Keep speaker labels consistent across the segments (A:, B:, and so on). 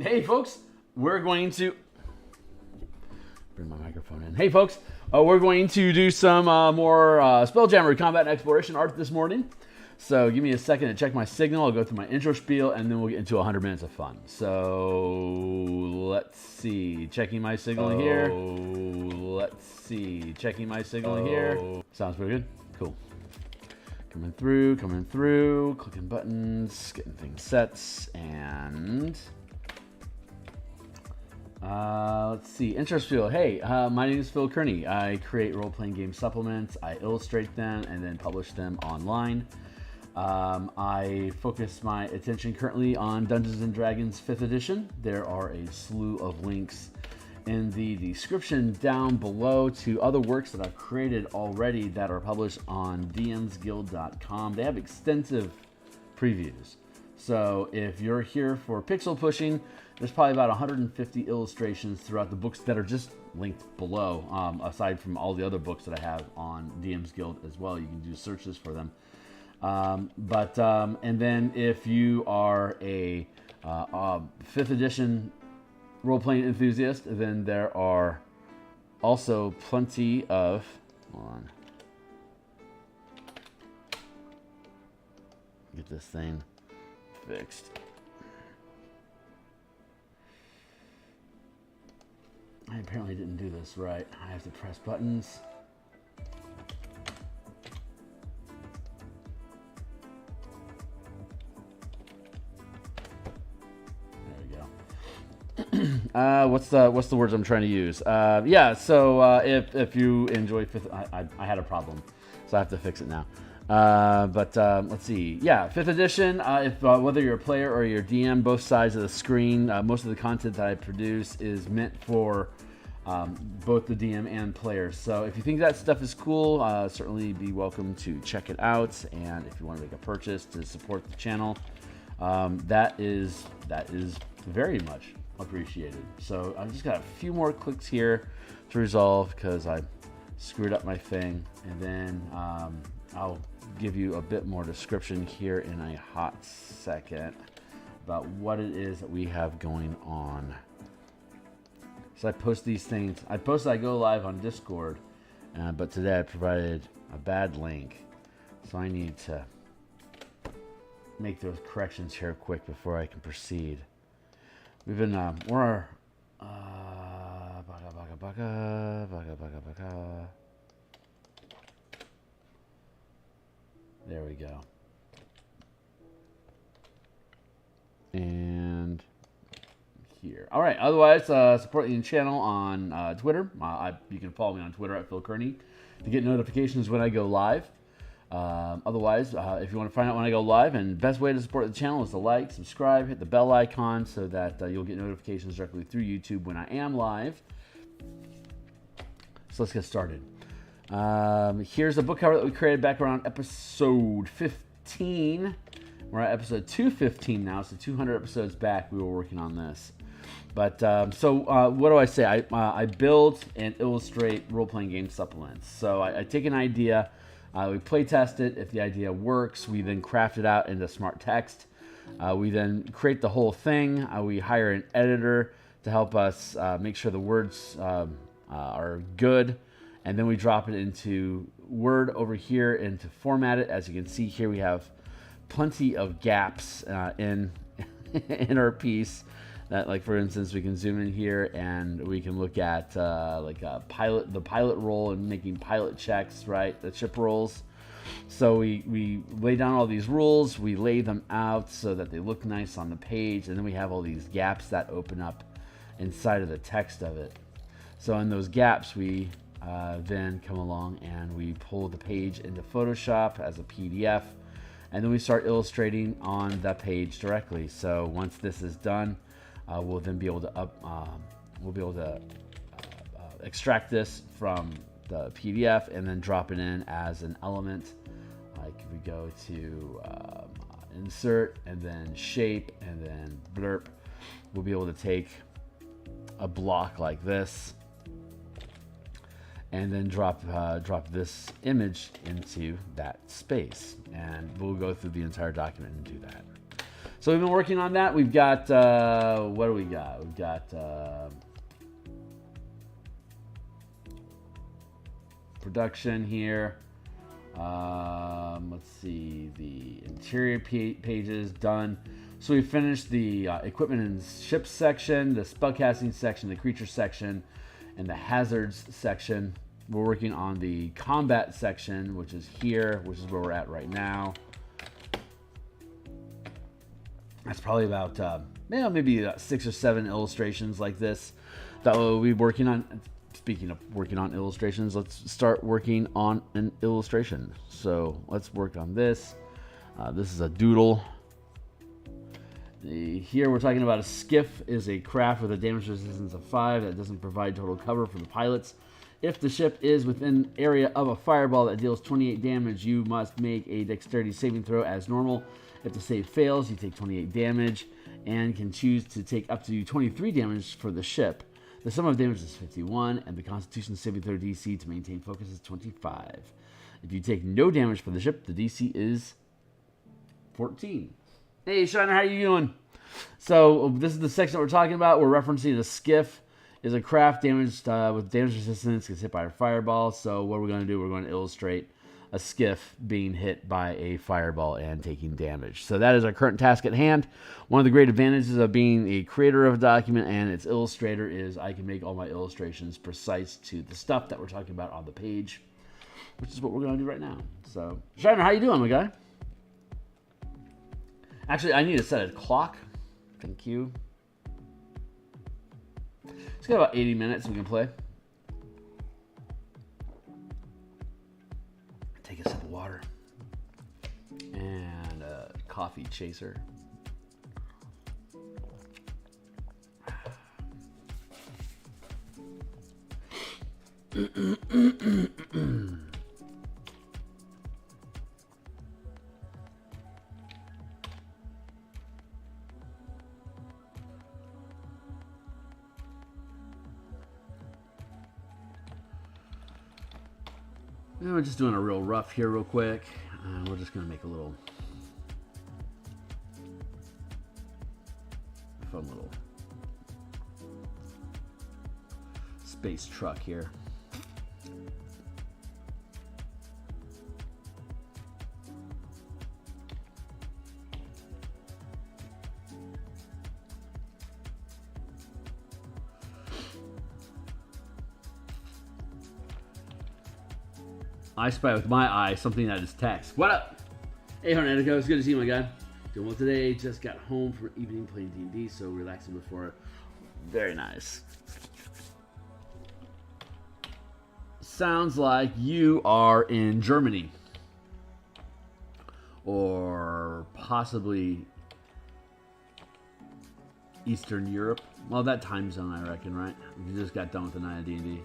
A: Hey folks, we're going to bring my microphone in. Hey folks, we're going to do some more Spelljammer combat and exploration art this morning. So give me a second to check my signal. I'll go through my intro spiel and then we'll get into 100 minutes of fun. So let's see, checking my signal here. Let's see, checking my signal here. Sounds pretty good. Cool. Coming through, clicking buttons, getting things set, and let's see, intro spiel. Hey, my name is Theurgy. I create role-playing game supplements, I illustrate them, and then publish them online. I focus my attention currently on Dungeons & Dragons 5th edition. There are a slew of links in the description down below to other works that I've created already that are published on DMsGuild.com. They have extensive previews. So if you're here for pixel pushing, there's probably about 150 illustrations throughout the books that are just linked below, aside from all the other books that I have on DM's Guild as well. You can do searches for them. And then if you are a 5th edition role-playing enthusiast, then there are also plenty of, hold on, get this thing fixed. I apparently didn't do this right. I have to press buttons. What's the words I'm trying to use? Yeah, so if you enjoy 5th, I had a problem, so I have to fix it now. Let's see. Yeah, 5th edition. If whether you're a player or you're DM, both sides of the screen, most of the content that I produce is meant for both the DM and players. So if you think that stuff is cool, certainly be welcome to check it out. And if you want to make a purchase to support the channel, that is very much appreciated. So I've just got a few more clicks here to resolve because I screwed up my thing, and then I'll give you a bit more description here in a hot second about what it is that we have going on. So I post these things. I go live on Discord, but today I provided a bad link, so I need to make those corrections here quick before I can proceed. We've been, we're, there we go. And here. All right. Otherwise, support the channel on Twitter. You can follow me on Twitter at Theurgy to get notifications when I go live. Otherwise, if you want to find out when I go live, and best way to support the channel is to like, subscribe, hit the bell icon so that you'll get notifications directly through YouTube when I am live. So let's get started. Here's a book cover that we created back around episode 15. We're at episode 215 now, so 200 episodes back we were working on this. But what do I say? I build and illustrate role-playing game supplements. So I take an idea. We play test it. If the idea works, we then craft it out into smart text. We then create the whole thing. We hire an editor to help us make sure the words are good. And then we drop it into Word over here and to format it. As you can see here, we have plenty of gaps in our piece. That, like for instance, we can zoom in here and we can look at the pilot roll and making pilot checks, right? The ship rolls. So we lay down all these rules, we lay them out so that they look nice on the page, and then we have all these gaps that open up inside of the text of it. So in those gaps, we then come along and we pull the page into Photoshop as a PDF, and then we start illustrating on that page directly. So once this is done, we'll then be able to extract this from the PDF and then drop it in as an element. Like we go to insert and then shape and then blurb. We'll be able to take a block like this and then drop this image into that space, and we'll go through the entire document and do that. So we've been working on that. We've got, what do we got? We've got production here. Let's see, the interior pages done. So we finished the equipment and ships section, the spellcasting section, the creature section, and the hazards section. We're working on the combat section, which is here, which is where we're at right now. That's probably about maybe 6 or 7 illustrations like this that we'll be working on. Speaking of working on illustrations, let's start working on an illustration. So let's work on this. This is a doodle. Here we're talking about a skiff is a craft with a damage resistance of 5 that doesn't provide total cover for the pilots. If the ship is within area of a fireball that deals 28 damage, you must make a dexterity saving throw as normal. If the save fails, you take 28 damage and can choose to take up to 23 damage for the ship. The sum of damage is 51, and the Constitution saving throw DC to maintain focus is 25. If you take no damage for the ship, the DC is 14. Hey, Shiner, how you doing? So this is the section that we're talking about. We're referencing a skiff is a craft damaged with damage resistance, gets hit by a fireball. So what we're going to do, we're going to illustrate a skiff being hit by a fireball and taking damage. So that is our current task at hand. One of the great advantages of being a creator of a document and its illustrator is I can make all my illustrations precise to the stuff that we're talking about on the page, which is what we're going to do right now. So, Shiner, how you doing, my guy? Actually, I need to set a clock. Thank you. It's got about 80 minutes we can play. Take a sip of water. And a coffee chaser. And we're just doing a real rough here real quick. We're just going to make a little fun little space truck here. I spy with my eye something that is text. What up? Hey, Hornetico, it's good to see you, my guy. Doing well today. Just got home from evening playing D&D, so relaxing before. Very nice. Sounds like you are in Germany. Or possibly Eastern Europe. Well, that time zone, I reckon, right? You just got done with the night of D&D.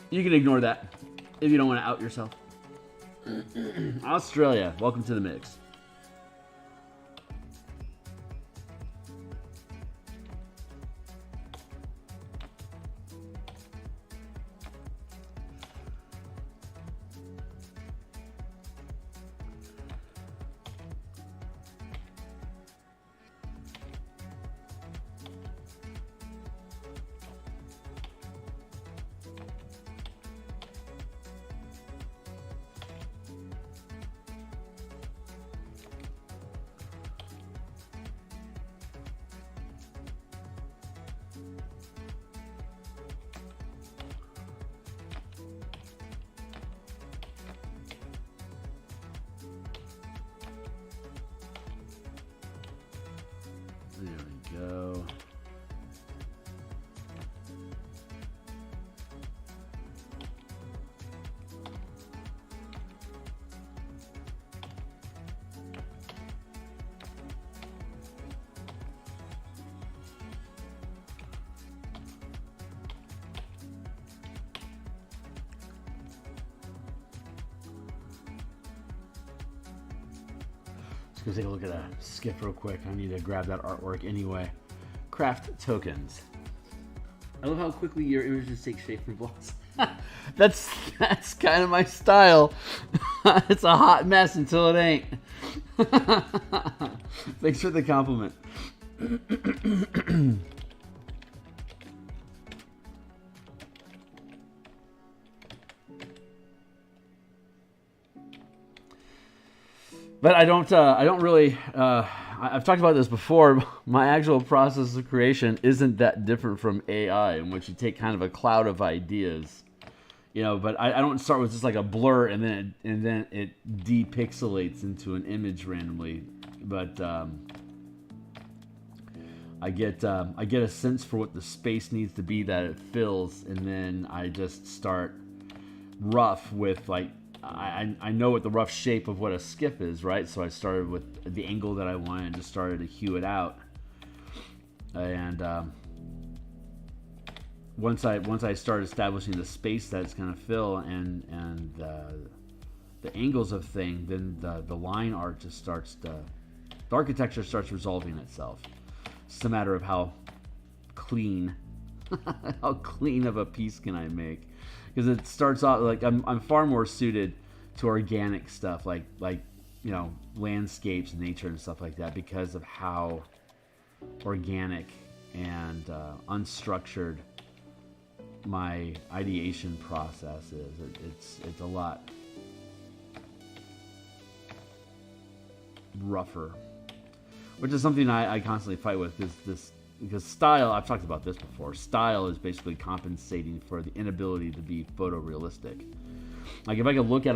A: You can ignore that if you don't want to out yourself. Australia, welcome to the mix. There we go. Let's go take a look at a skiff real quick. I need to grab that artwork anyway. Craft tokens. I love how quickly your images take shape from blocks. That's kind of my style. It's a hot mess until it ain't. Thanks for the compliment. But I don't really. I've talked about this before. My actual process of creation isn't that different from AI, in which you take kind of a cloud of ideas, But I don't start with just like a blur and then it depixelates into an image randomly. But I get a sense for what the space needs to be that it fills, and then I just start rough with like. I know what the rough shape of what a skiff is, right? So I started with the angle that I wanted and just started to hew it out. And once I start establishing the space that it's going to fill and the angles of things, then the line art just starts the architecture starts resolving itself. It's just a matter of how clean of a piece can I make. Because it starts off like I'm far more suited to organic stuff like landscapes, nature, and stuff like that because of how organic and unstructured my ideation process is. It's a lot rougher, which is something I constantly fight with. Because style, I've talked about this before, style is basically compensating for the inability to be photorealistic. Like if I could look at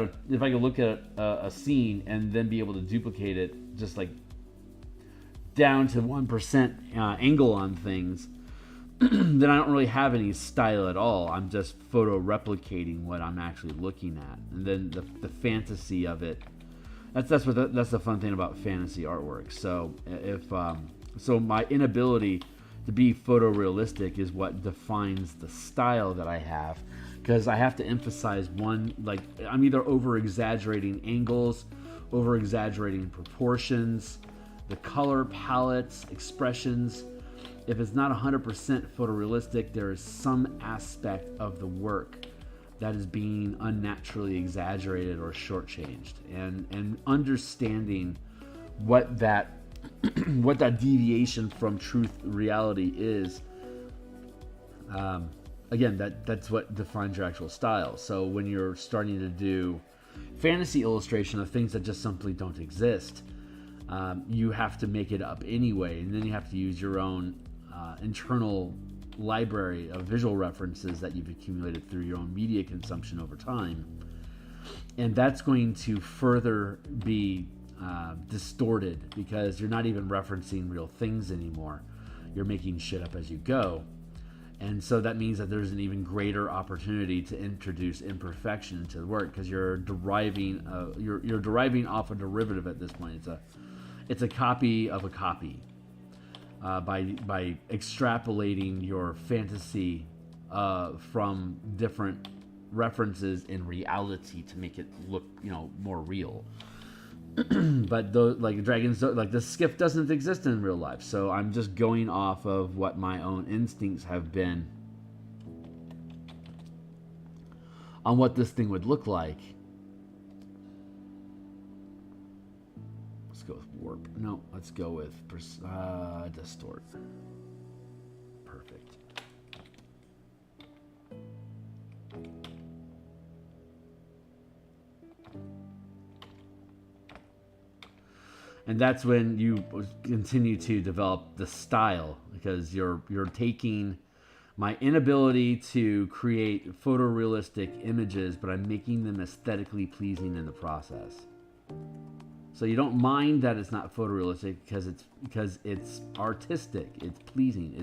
A: a scene and then be able to duplicate it just like down to 1% angle on things, then I don't really have any style at all. I'm just photo replicating what I'm actually looking at, and then the fantasy of it. That's the fun thing about fantasy artwork. So so my inability to be photorealistic is what defines the style that I have, because I have to emphasize I'm either over exaggerating angles, over exaggerating proportions, the color palettes, expressions. If it's not 100% photorealistic, there is some aspect of the work that is being unnaturally exaggerated or shortchanged, and understanding what that deviation from truth reality is. Again, that's what defines your actual style. So when you're starting to do fantasy illustration of things that just simply don't exist, you have to make it up anyway, and then you have to use your own internal library of visual references that you've accumulated through your own media consumption over time, and that's going to further be distorted because you're not even referencing real things anymore. You're making shit up as you go, and so that means that there's an even greater opportunity to introduce imperfection into the work because you're deriving off a derivative at this point. It's a copy of a copy. By extrapolating your fantasy from different references in reality to make it look, more real. But dragons, like the skiff doesn't exist in real life, so I'm just going off of what my own instincts have been on what this thing would look like. Let's go with warp. No, let's go with distort. Perfect. And that's when you continue to develop the style, because you're taking my inability to create photorealistic images, but I'm making them aesthetically pleasing in the process. So you don't mind that it's not photorealistic because it's artistic, it's pleasing,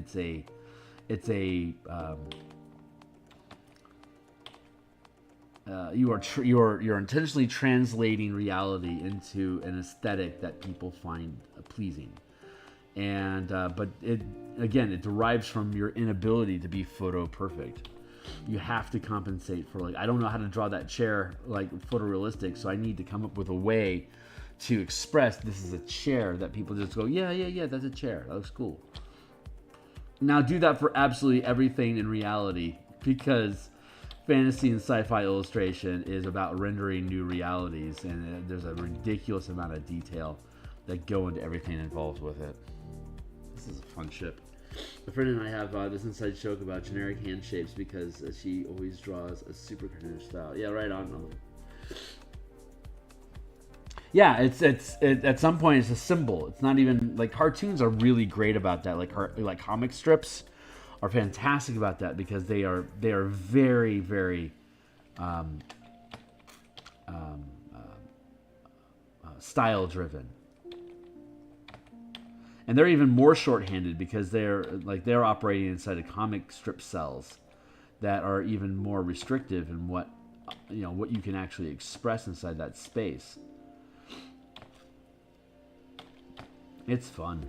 A: you're intentionally translating reality into an aesthetic that people find pleasing, and but it derives from your inability to be photo perfect. You have to compensate for I don't know how to draw that chair photorealistic, so I need to come up with a way to express this is a chair that people just go, yeah, that's a chair, that looks cool. Now do that for absolutely everything in reality, because fantasy and sci-fi illustration is about rendering new realities, and there's a ridiculous amount of detail that go into everything involved with it. This is a fun ship. A friend and I have this inside joke about generic hand shapes because she always draws a super cartoonish style. Yeah, right on. Yeah, it's at some point it's a symbol. It's not even like cartoons are really great about that. Like comic strips are fantastic about that because they are very, very style driven. And they're even more shorthanded because they're operating inside of comic strip cells that are even more restrictive in what you can actually express inside that space. It's fun.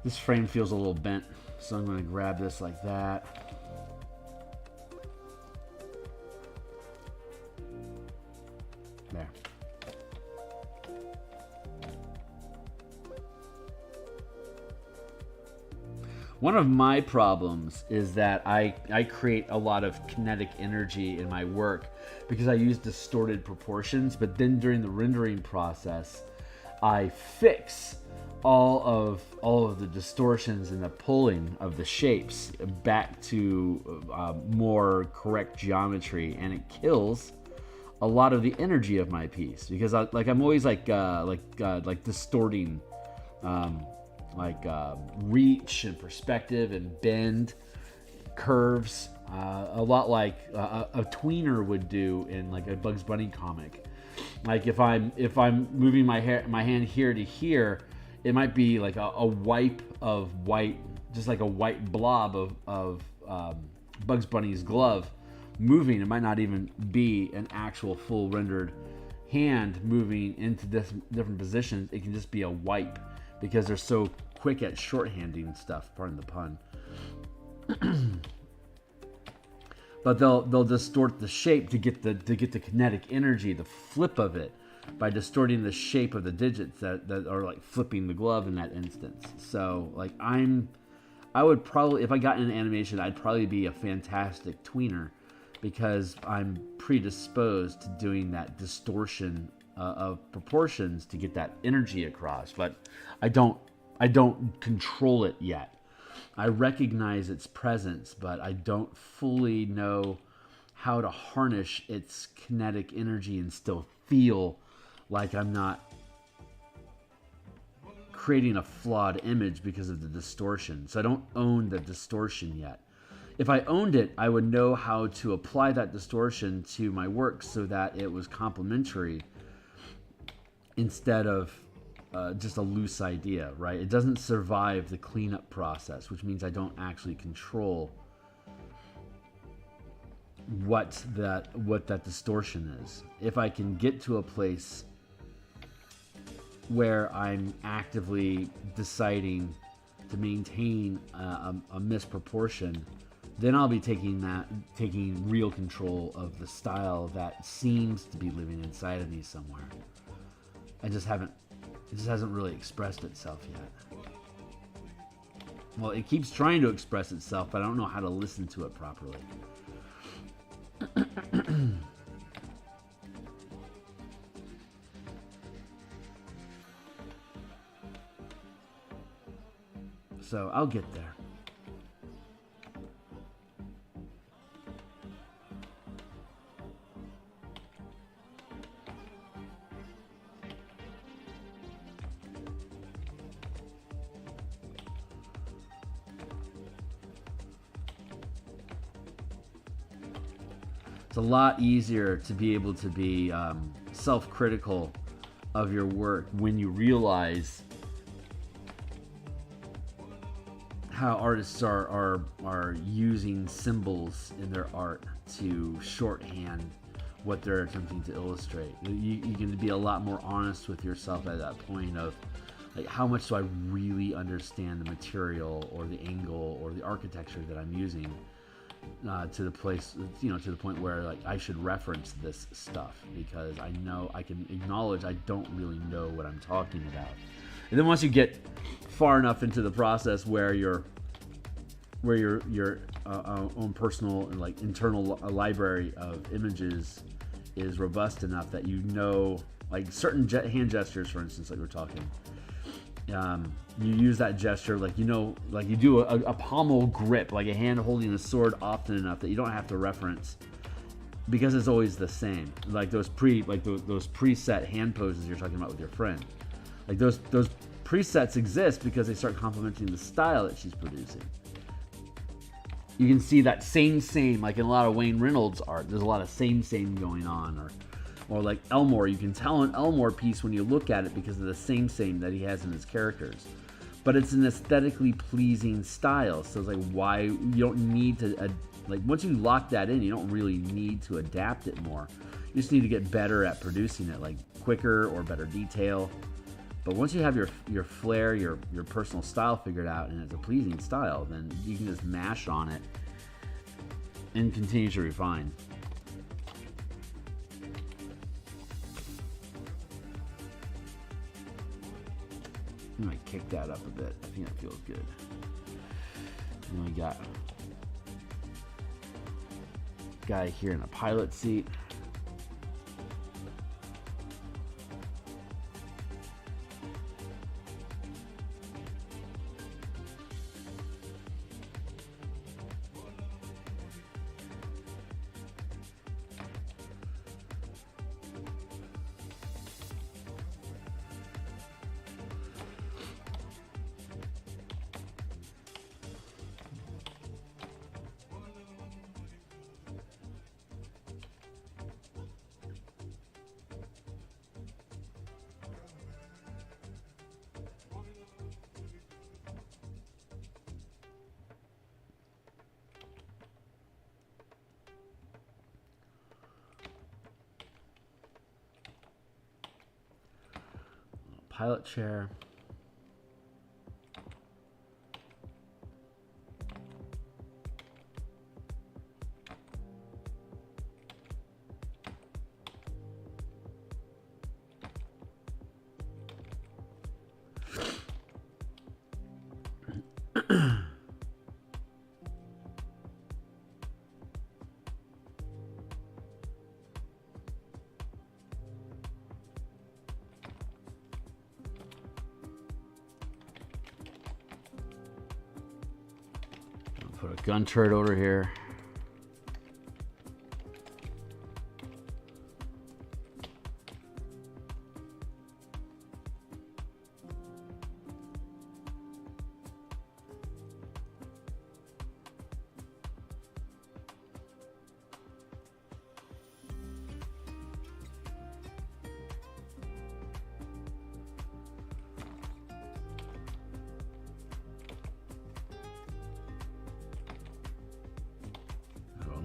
A: This frame feels a little bent, so I'm going to grab this like that. There. One of my problems is that I create a lot of kinetic energy in my work because I use distorted proportions, but then during the rendering process, I fix all of the distortions and the pulling of the shapes back to more correct geometry, and it kills a lot of the energy of my piece because I'm always distorting reach and perspective and bend curves a lot like a tweener would do in like a Bugs Bunny comic. Like if I'm moving my hand here to here, it might be like a wipe of white, just like a white blob of Bugs Bunny's glove moving. It might not even be an actual full rendered hand moving into different positions. It can just be a wipe because they're so quick at shorthanding stuff, pardon the pun. But they'll distort the shape to get the kinetic energy, the flip of it, by distorting the shape of the digits that are like flipping the glove in that instance. So like I would probably, if I got into animation, I'd probably be a fantastic tweener because I'm predisposed to doing that distortion of proportions to get that energy across. But I don't control it yet. I recognize its presence, but I don't fully know how to harness its kinetic energy and still feel like I'm not creating a flawed image because of the distortion. So I don't own the distortion yet. If I owned it, I would know how to apply that distortion to my work so that it was complementary instead of just a loose idea, right? It doesn't survive the cleanup process, which means I don't actually control what that distortion is. If I can get to a place where I'm actively deciding to maintain a misproportion, then I'll be taking real control of the style that seems to be living inside of me somewhere. It just hasn't really expressed itself yet. Well, it keeps trying to express itself, but I don't know how to listen to it properly. So I'll get there. It's a lot easier to be able to be self-critical of your work when you realize how artists are using symbols in their art to shorthand what they're attempting to illustrate. You can be a lot more honest with yourself at that point of like, how much do I really understand the material or the angle or the architecture that I'm using? to the place, to the point where like I should reference this stuff because I know I can acknowledge I don't really know what I'm talking about. And then once you get far enough into the process where your own personal and like internal library of images is robust enough that like certain hand gestures, for instance, like we're talking. You use that gesture like like you do a pommel grip, like a hand holding a sword often enough that you don't have to reference because it's always the same. Like those preset hand poses you're talking about with your friend. Like those presets exist because they start complementing the style that she's producing. You can see that same like in a lot of Wayne Reynolds art. There's a lot of same going on, or like Elmore. You can tell an Elmore piece when you look at it because of the same that he has in his characters. But it's an aesthetically pleasing style. So it's like why you don't need to like once you lock that in, you don't really need to adapt it more. You just need to get better at producing it, like quicker or better detail. But once you have your flair, your personal style figured out, and it's a pleasing style, then you can just mash on it and continue to refine. I might kick that up a bit. I think that feels good. And we got a guy here in a pilot seat. Pilot chair. Put a gun turret over here.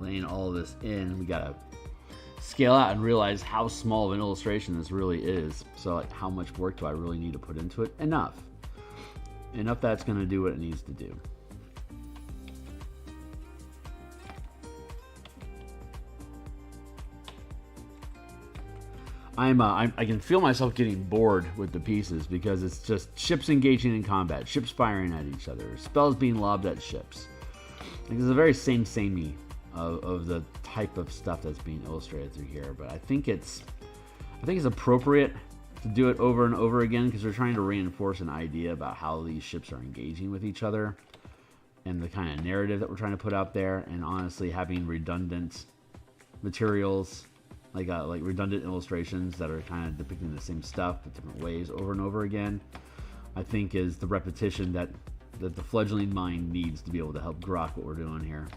A: Laying all of this in, we gotta scale out and realize how small of an illustration this really is. So like, how much work do I really need to put into it? Enough that's going to do what it needs to do. I can feel myself getting bored with the pieces because it's just ships engaging in combat, ships firing at each other, spells being lobbed at ships. Like, it's a very samey of the type of stuff that's being illustrated through here, but I think it's appropriate to do it over and over again because we're trying to reinforce an idea about how these ships are engaging with each other and the kind of narrative that we're trying to put out there. And honestly, having redundant materials like redundant illustrations that are kind of depicting the same stuff but different ways over and over again, I think is the repetition that the fledgling mind needs to be able to help grok what we're doing here.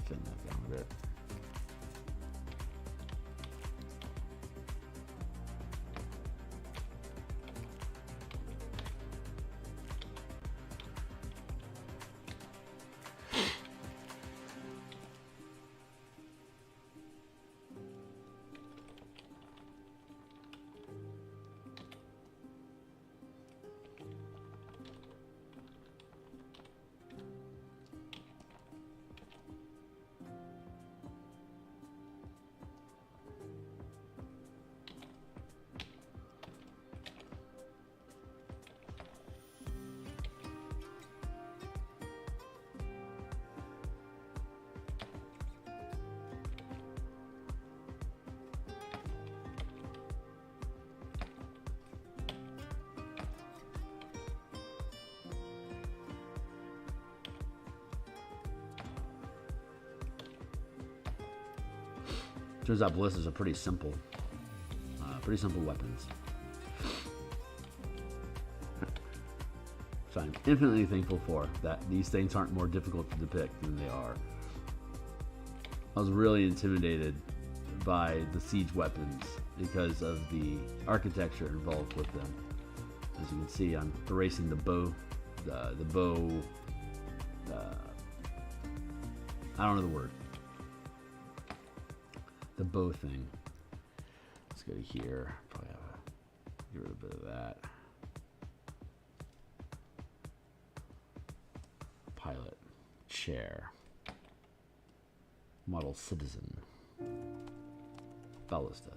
A: Thin that down a bit. Turns out ballistas are pretty simple weapons. So I'm infinitely thankful for that. These things aren't more difficult to depict than they are. I was really intimidated by the siege weapons because of the architecture involved with them. As you can see, I'm erasing the bow. The bow. I don't know the word. The bow thing. Let's go to here. Probably have to get rid of a bit of that. Pilot. Chair. Model citizen. Ballista.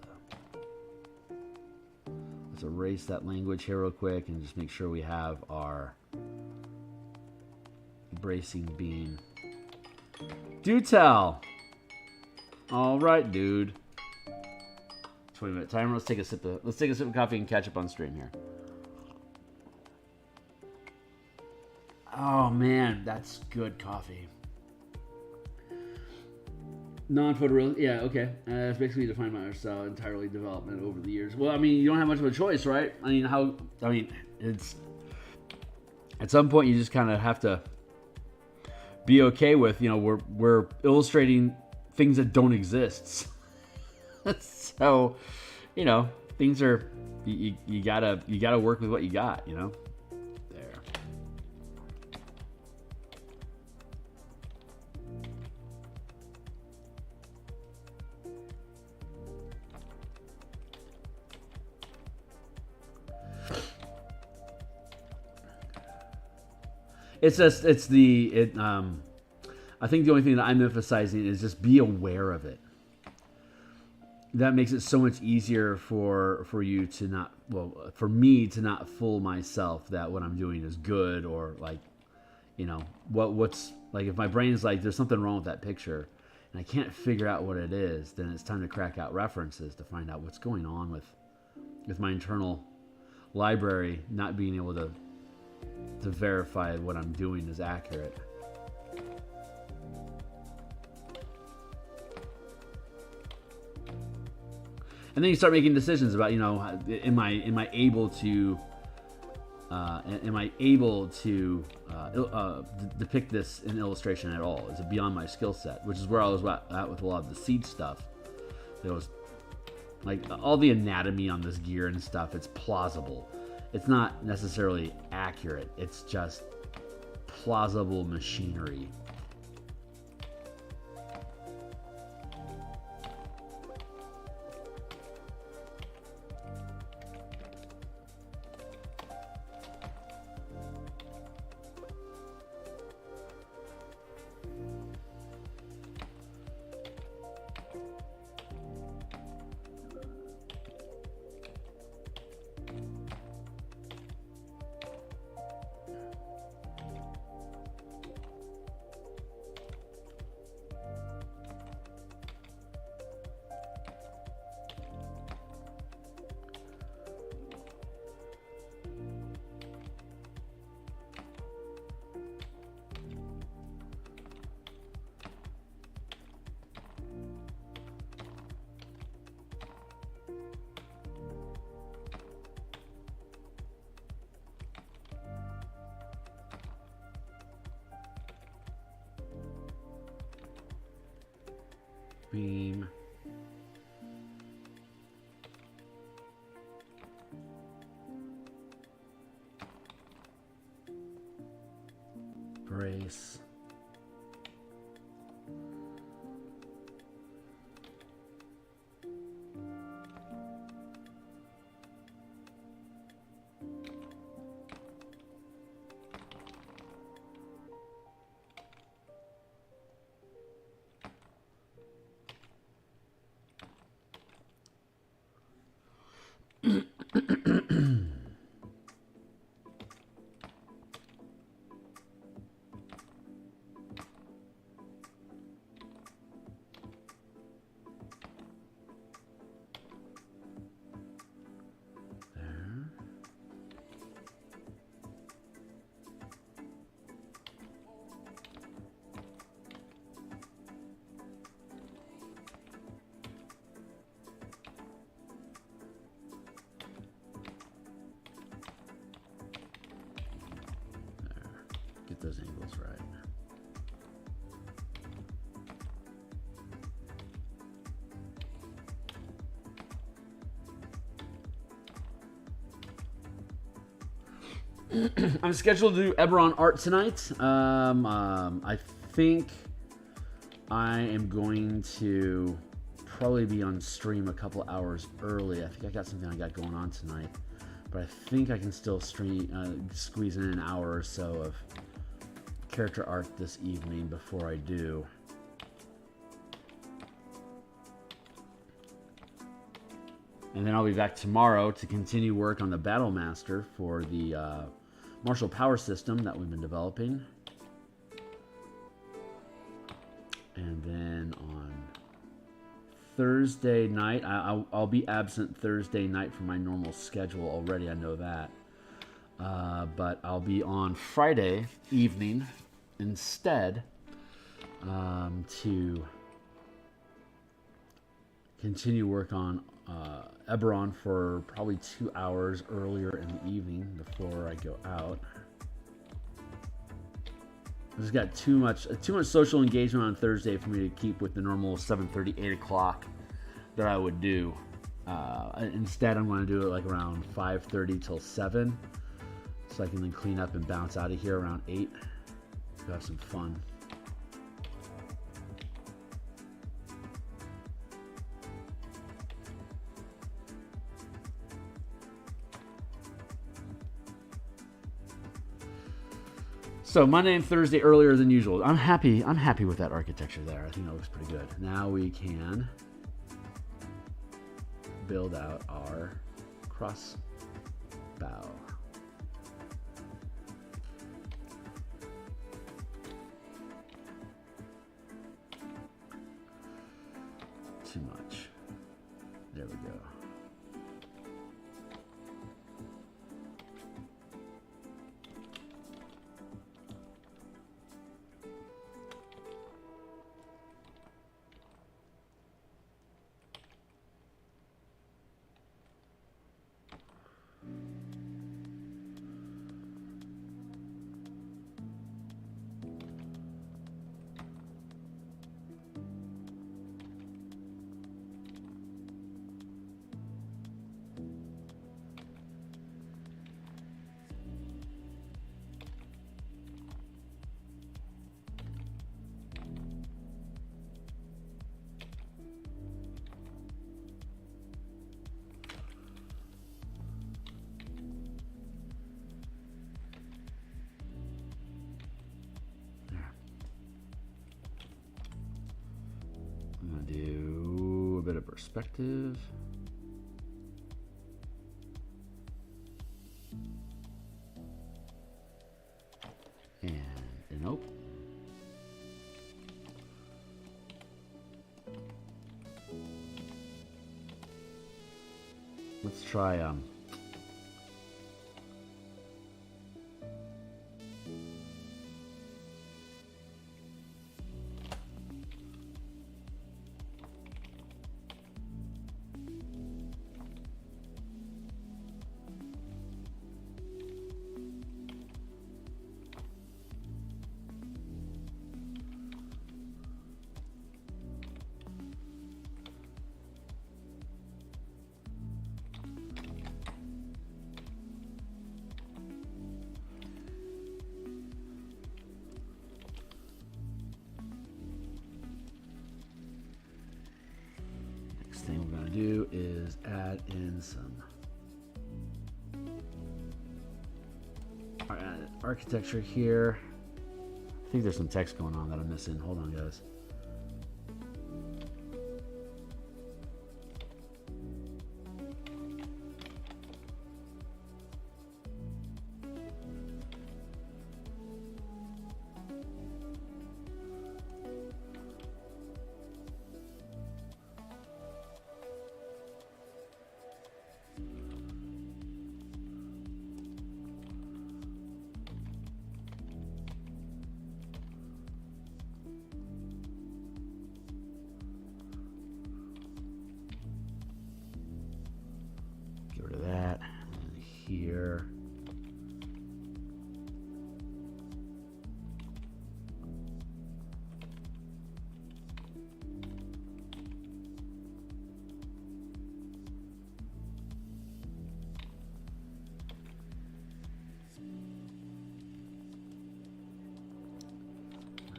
A: Let's erase that language here real quick and just make sure we have our bracing beam. Do tell. All right, dude. 20-minute timer. Let's take a sip of coffee and catch up on stream here. Oh man, that's good coffee. Non-photorealistic, yeah, okay. That's basically defined my style entirely development over the years. Well, I mean, you don't have much of a choice, right? It's at some point you just kind of have to be okay with, we're illustrating things that don't exist. So, things are you gotta work with what you got, There. I think the only thing that I'm emphasizing is just be aware of it. That makes it so much easier for you to not, for me to not fool myself that what I'm doing is good, or what's like, if my brain is like, there's something wrong with that picture and I can't figure out what it is, then it's time to crack out references to find out what's going on with my internal library not being able to verify what I'm doing is accurate. And then you start making decisions about, am I able to depict this in illustration at all? Is it beyond my skill set? Which is where I was at with a lot of the siege stuff. There was like all the anatomy on this gear and stuff. It's plausible. It's not necessarily accurate. It's just plausible machinery. Beam. Brace. this right. I'm scheduled to do Eberron art tonight. I think I am going to probably be on stream a couple hours early. I think I got something I got going on tonight, but I think I can still stream, squeeze in an hour or so of character art this evening before I do. And then I'll be back tomorrow to continue work on the Battle Master for the martial power system that we've been developing. And then on Thursday night, I'll be absent Thursday night from my normal schedule already, I know that. But I'll be on Friday evening instead to continue work on Eberron for probably 2 hours earlier in the evening before I go out. I just got too much social engagement on Thursday for me to keep with the normal 7:30, 8 o'clock that I would do. Instead, I'm going to do it like around 5:30 till 7, so I can then clean up and bounce out of here around 8. Go have some fun. So Monday and Thursday earlier than usual. I'm happy with that architecture there. I think that looks pretty good. Now we can build out our crossbow. Too much. There we go. I'm going to do a bit of perspective. And nope. Let's try thing we're going to do is add in some architecture here. I think there's some text going on that I'm missing. Hold on, guys.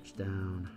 A: Push down.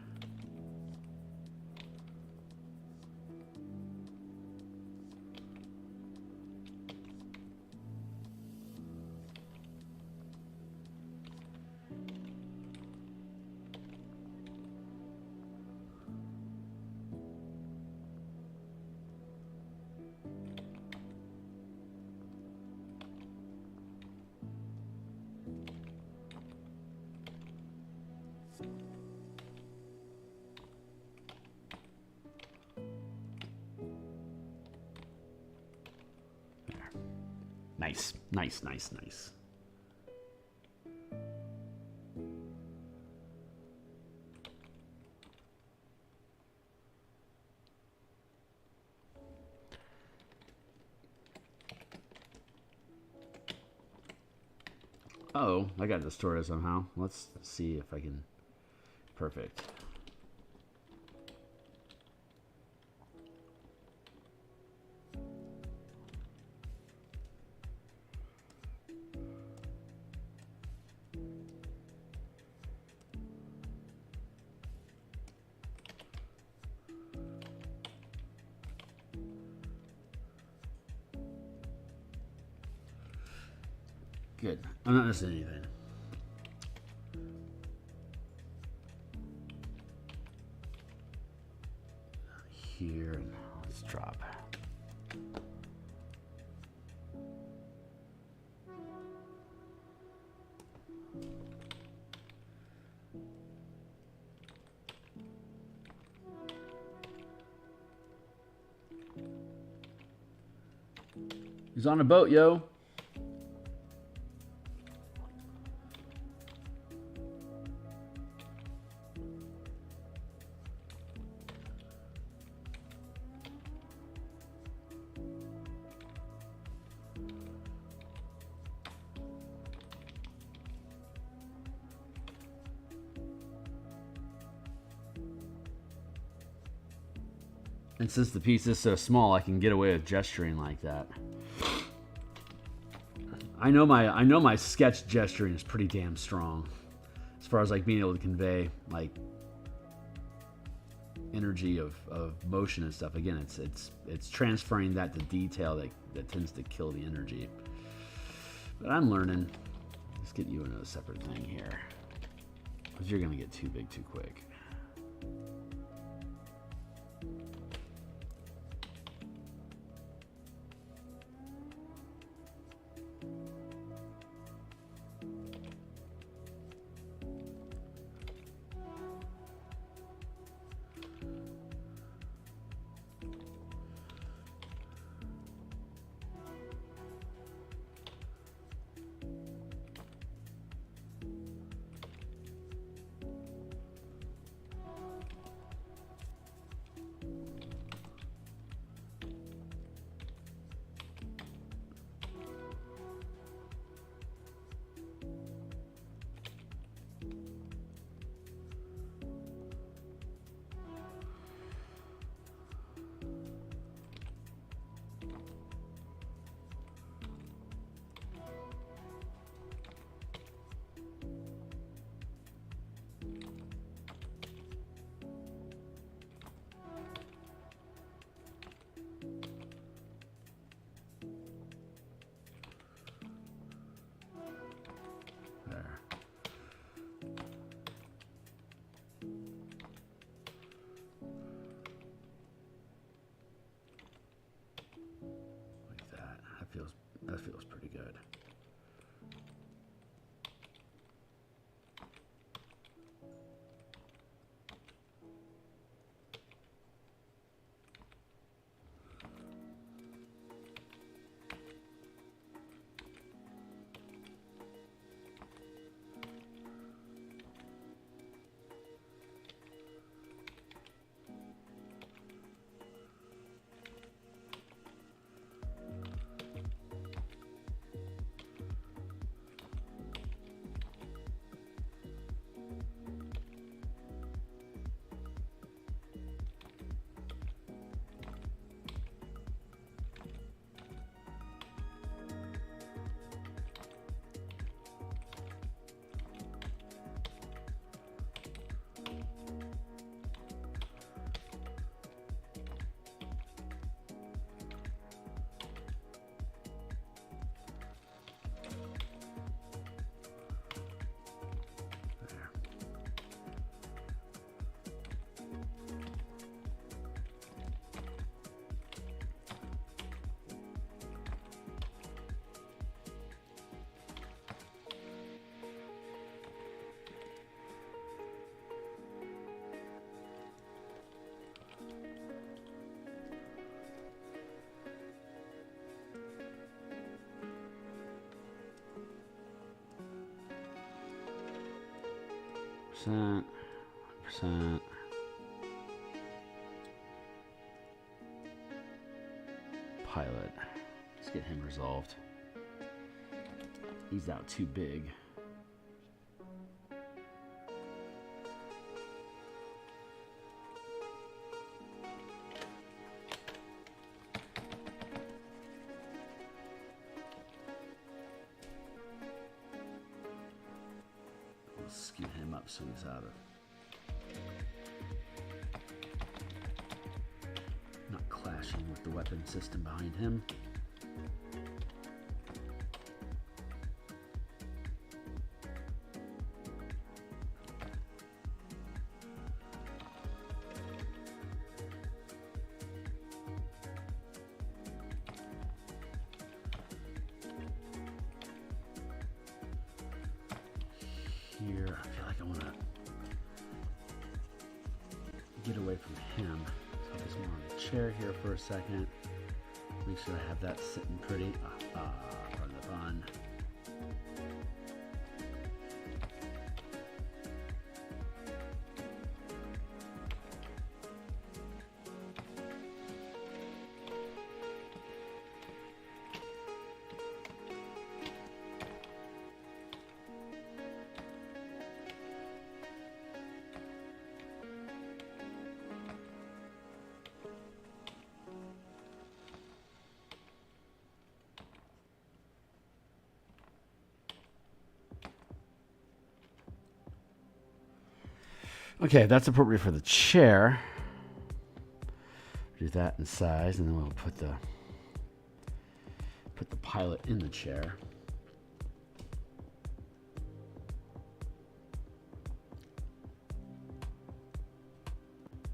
A: Nice, nice, nice, nice. Oh, I got distorted somehow. Let's see if I can. Perfect. Good. I'm not missing anything. Here, and let's drop. He's on a boat, yo. And since the piece is so small, I can get away with gesturing like that. I know my sketch gesturing is pretty damn strong, as far as like being able to convey like energy of motion and stuff. Again, it's transferring that to detail that tends to kill the energy. But I'm learning. Let's get you into a separate thing here, because you're gonna get too big too quick. 100%. Pilot. Let's get him resolved. He's out too big. Let's skew him up so he's out of. Not clashing with the weapon system behind him. Here, I feel like I want to get away from him. So I just want on the chair here for a second. Make sure I have that sitting pretty. Pardon the pun. Okay, that's appropriate for the chair. Do that in size, and then we'll put the pilot in the chair.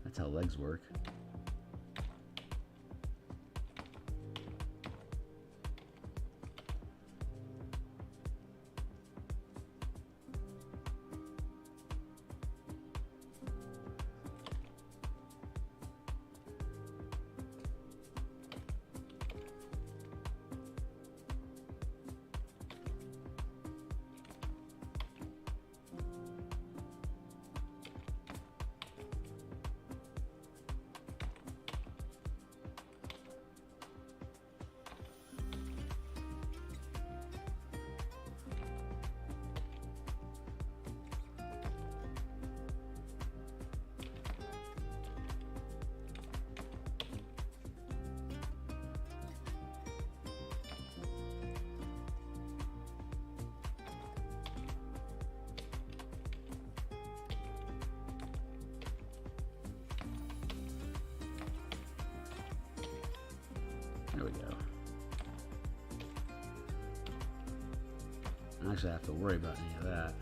A: That's how legs work. There we go. I don't actually have to worry about any of that.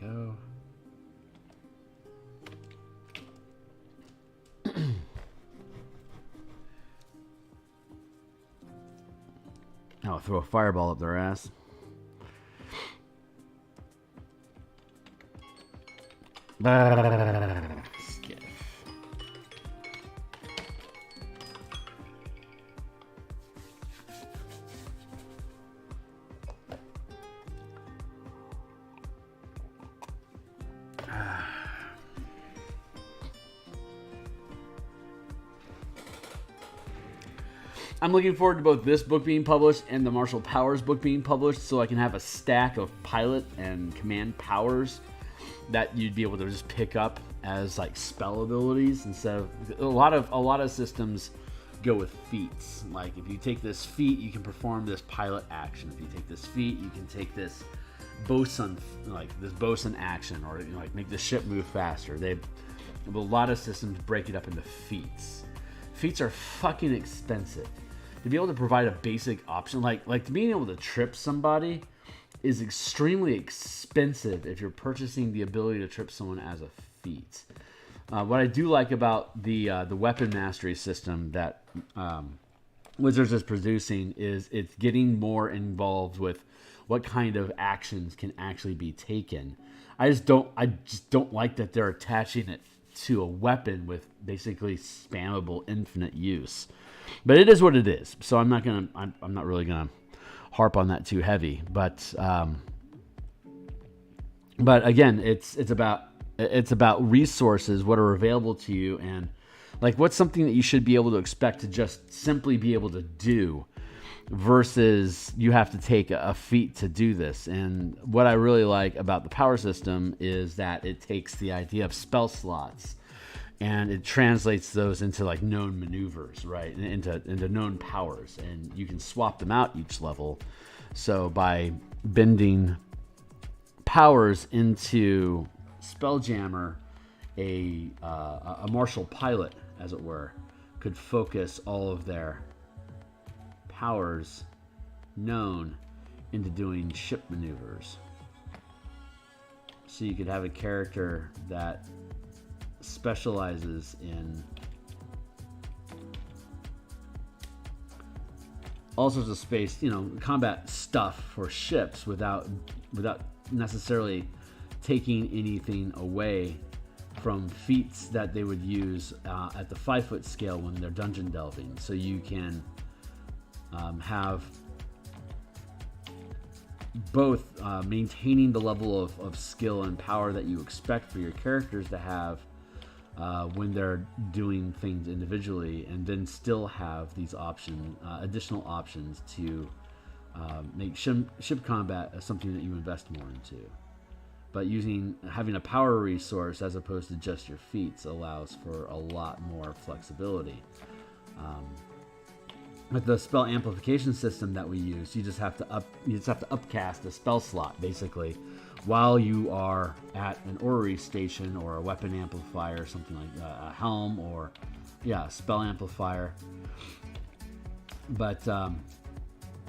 A: Go. Now I'll throw a fireball up their ass. Skiff. I'm looking forward to both this book being published and the Martial Powers book being published, so I can have a stack of pilot and command powers that you'd be able to just pick up as like spell abilities instead of a lot of systems go with feats. Like if you take this feat, you can perform this pilot action. If you take this feat, you can take this bosun action, or like make the ship move faster. A lot of systems break it up into feats. Feats are fucking expensive. To be able to provide a basic option, like being able to trip somebody is extremely expensive if you're purchasing the ability to trip someone as a feat. What I do like about the weapon mastery system that Wizards is producing is it's getting more involved with what kind of actions can actually be taken. I just don't like that they're attaching it to a weapon with basically spammable infinite use. But it is what it is. So I'm not really gonna harp on that too heavy. But again, it's about resources, what are available to you, and like what's something that you should be able to expect to just simply be able to do, versus you have to take a feat to do this. And what I really like about the power system is that it takes the idea of spell slots and it translates those into like known maneuvers, right? Into known powers, and you can swap them out each level. So by bending powers into Spelljammer, a martial pilot, as it were, could focus all of their powers known into doing ship maneuvers. So you could have a character that specializes in all sorts of space, combat stuff for ships without necessarily taking anything away from feats that they would use at the 5-foot scale when they're dungeon delving. So you can have both maintaining the level of skill and power that you expect for your characters to have when they're doing things individually, and then still have these additional options to make ship combat something that you invest more into. But having a power resource as opposed to just your feats allows for a lot more flexibility. With the spell amplification system that we use, you just have to upcast a spell slot basically while you are at an orrery station or a weapon amplifier, something like a helm, or a spell amplifier. But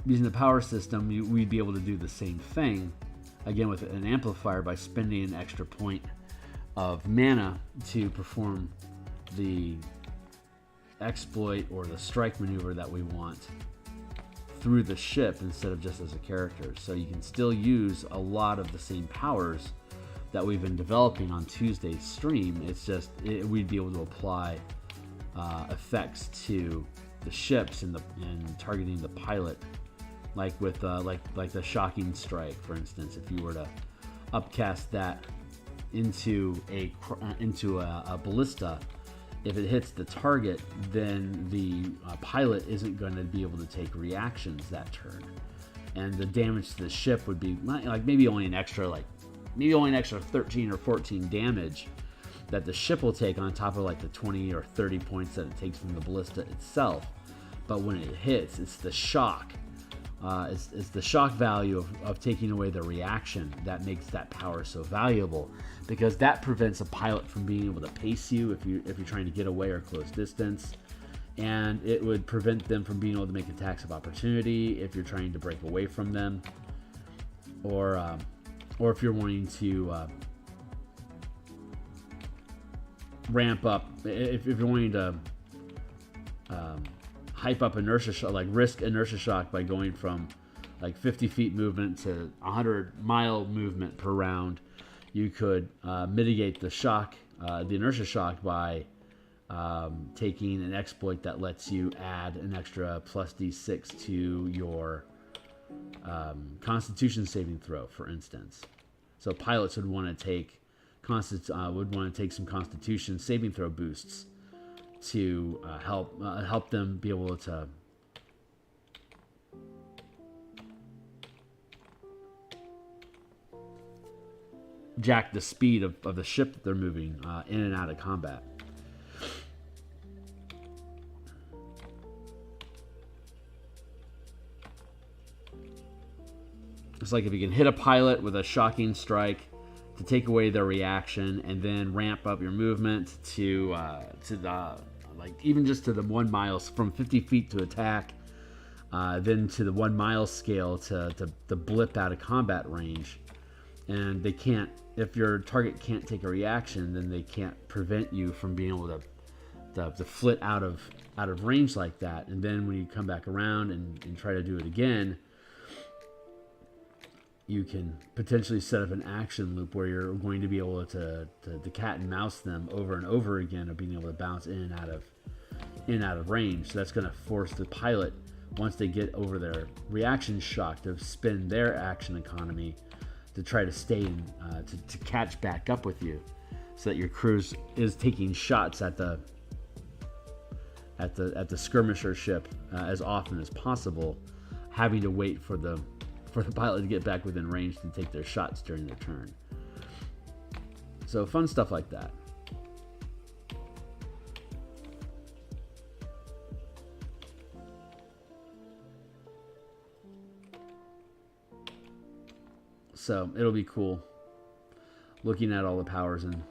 A: using the power system, we'd be able to do the same thing again with an amplifier by spending an extra point of mana to perform the exploit or the strike maneuver that we want through the ship instead of just as a character. So you can still use a lot of the same powers that we've been developing on Tuesday's stream. It's just we'd be able to apply effects to the ships and targeting the pilot, like with like the shocking strike, for instance. If you were to upcast that into a ballista, if it hits the target, then the pilot isn't going to be able to take reactions that turn, and the damage to the ship would be like maybe only an extra 13 or 14 damage that the ship will take on top of like the 20 or 30 points that it takes from the ballista itself. But when it hits, it's the shock. It's the shock value of taking away the reaction that makes that power so valuable, because that prevents a pilot from being able to pace you if you're trying to get away or close distance, and it would prevent them from being able to make attacks of opportunity if you're trying to break away from them, or if you're wanting to ramp up, if you're wanting to hype up inertia shock, like risk inertia shock by going from like 50 feet movement to 100-mile movement per round. You could mitigate the shock, the inertia shock, by taking an exploit that lets you add an extra plus d6 to your Constitution saving throw, for instance. So pilots would want to take some Constitution saving throw boosts to help them be able to jack the speed of the ship that they're moving in and out of combat. It's like if you can hit a pilot with a shocking strike to take away their reaction, and then ramp up your movement to the, like, even just to the 1 mile, from 50 feet to attack, then to the 1 mile scale to blip out of combat range. And they can't, if your target can't take a reaction, then they can't prevent you from being able to flit out of range like that. And then when you come back around and try to do it again, you can potentially set up an action loop where you're going to be able to cat and mouse them over and over again, of being able to bounce in and out of range. So that's going to force the pilot, once they get over their reaction shock, to spend their action economy to try to stay in, to catch back up with you, so that your cruise is taking shots at the skirmisher ship as often as possible, having to wait for the pilot to get back within range to take their shots during their turn. So fun stuff like that. So it'll be cool looking at all the powers and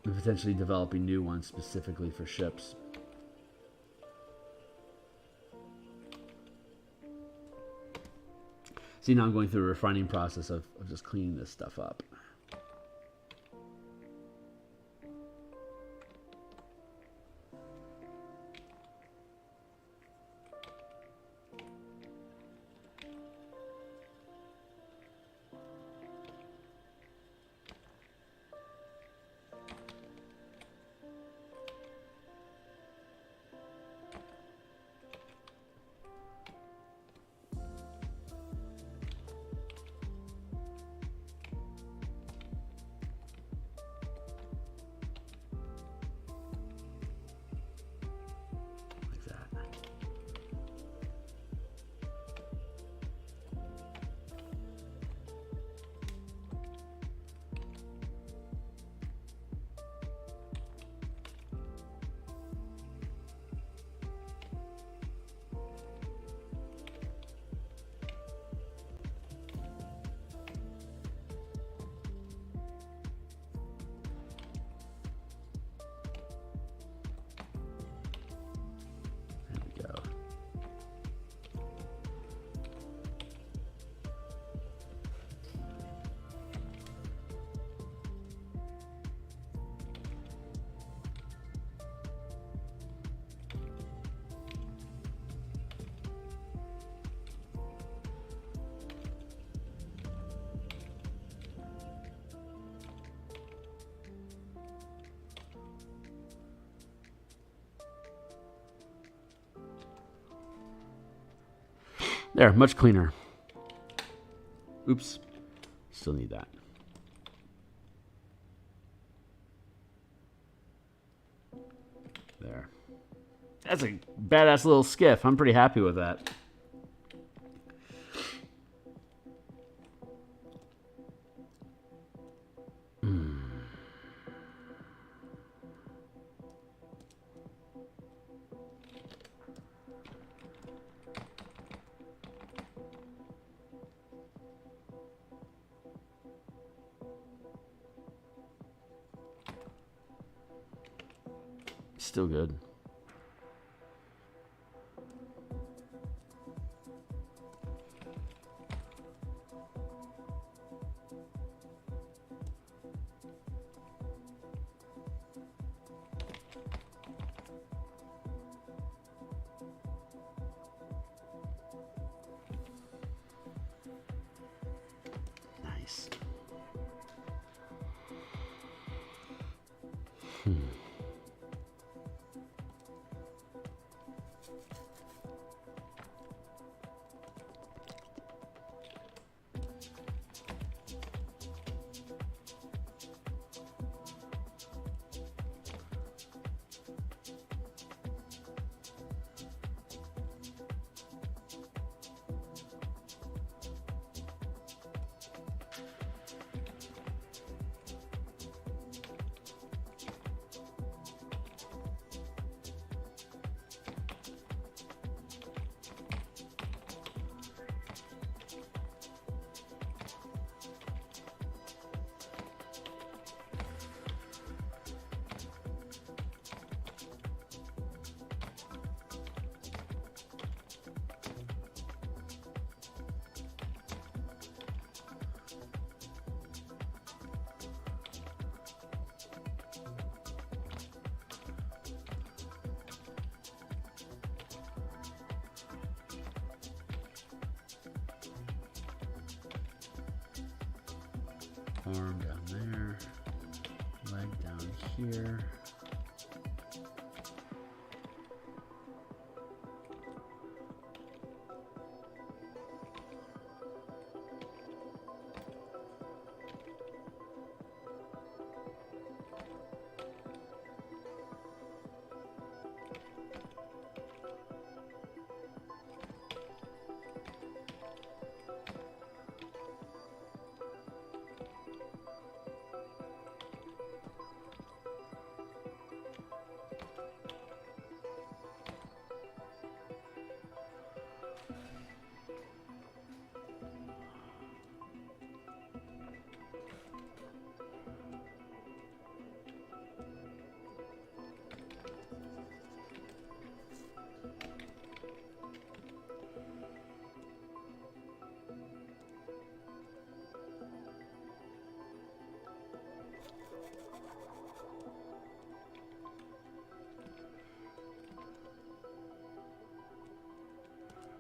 A: potentially developing new ones specifically for ships. See, now I'm going through a refining process of just cleaning this stuff up. There, much cleaner. Oops. Still need that. There. That's a badass little skiff. I'm pretty happy with that. Still good. Nice. Arm down there. Leg down here.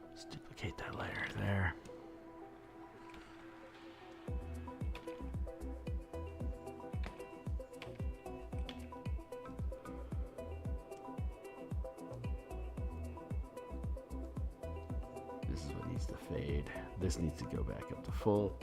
A: Let's duplicate that layer there. This is what needs to fade. This needs to go back up to full.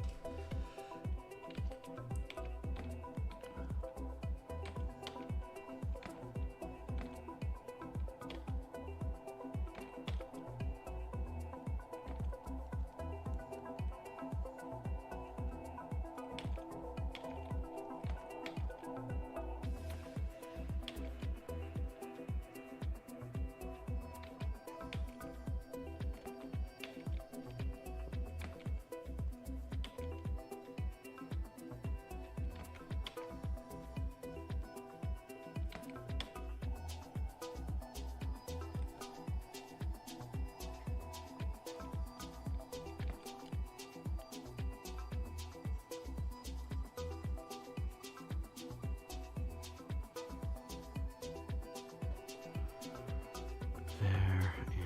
A: There and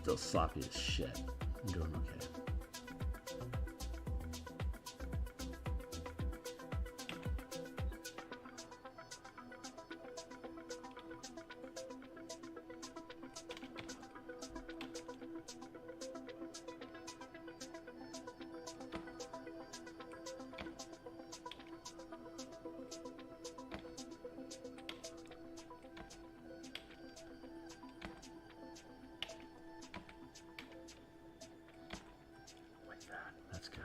A: still sloppy as shit. I'm doing okay. That's good.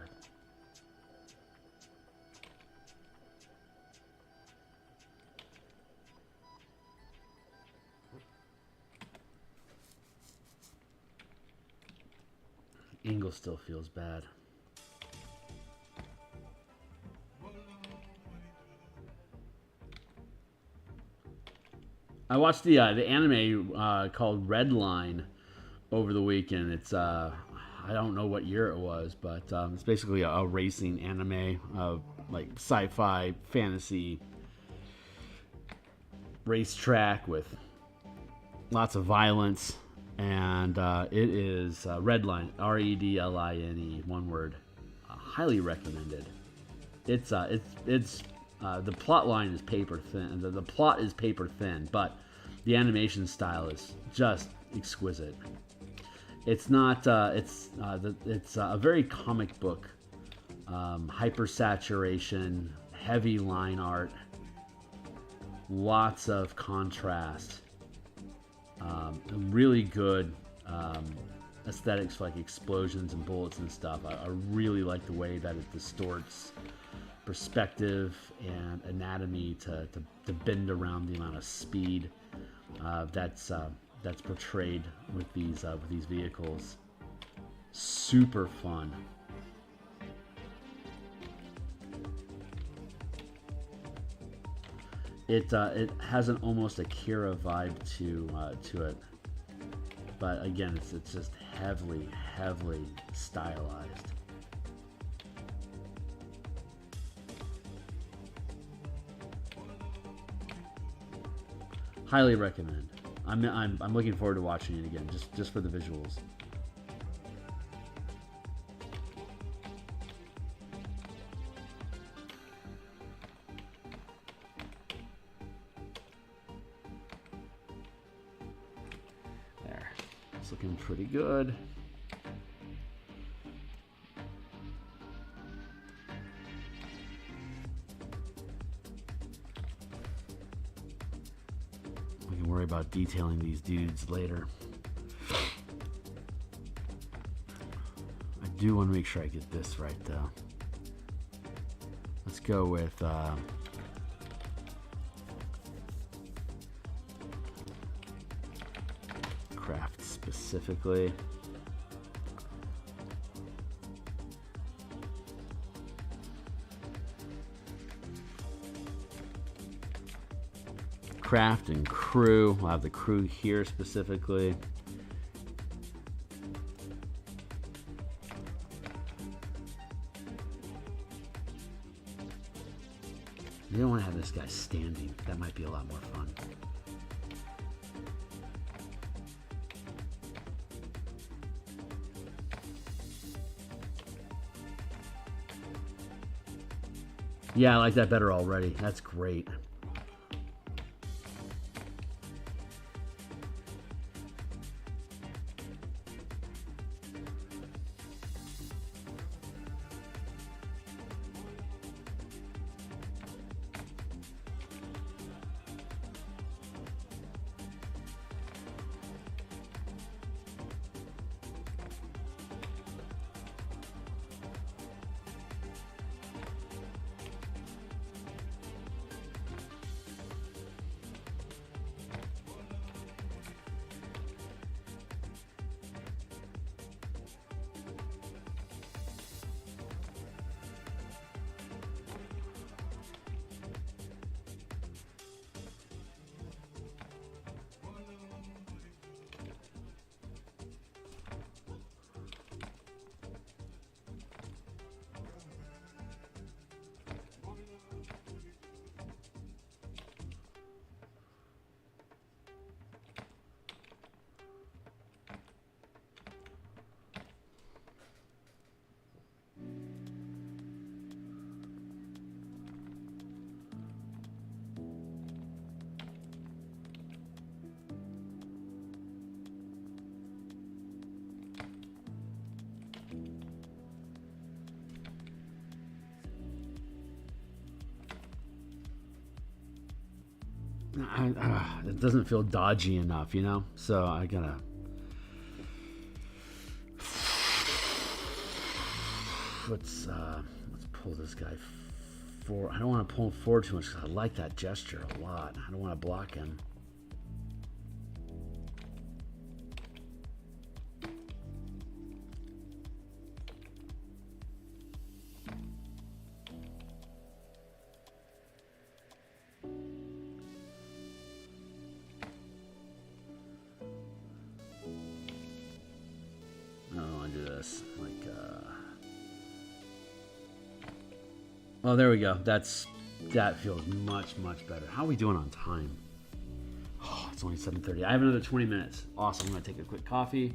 A: Angle still feels bad. I watched the anime called Redline over the weekend. It's I don't know what year it was, but it's basically a racing anime, like sci-fi fantasy racetrack with lots of violence, and it is Redline, Redline, one word. Highly recommended. It's the plot line is paper thin. The plot is paper thin, but the animation style is just exquisite. It's not. It's a very comic book, hypersaturation, heavy line art, lots of contrast, really good aesthetics for like explosions and bullets and stuff. I really like the way that it distorts perspective and anatomy to bend around the amount of speed that's portrayed with these vehicles. Super fun. It has an almost Akira vibe to it, but again, it's just heavily stylized. Highly recommend. I'm looking forward to watching it again, just for the visuals. There, it's looking pretty good. Worry about detailing these dudes later. I do want to make sure I get this right though. Let's go with craft specifically. Craft and crew. We'll have the crew here specifically. You don't want to have this guy standing. That might be a lot more fun. Yeah, I like that better already. That's great. It doesn't feel dodgy enough, you know? So I gotta... Let's pull this guy forward. I don't want to pull him forward too much because I like that gesture a lot. I don't want to block him. Oh, there we go. That feels much better. How are we doing on time? Oh, it's only 7:30. I have another 20 minutes. Awesome. I'm gonna take a quick coffee.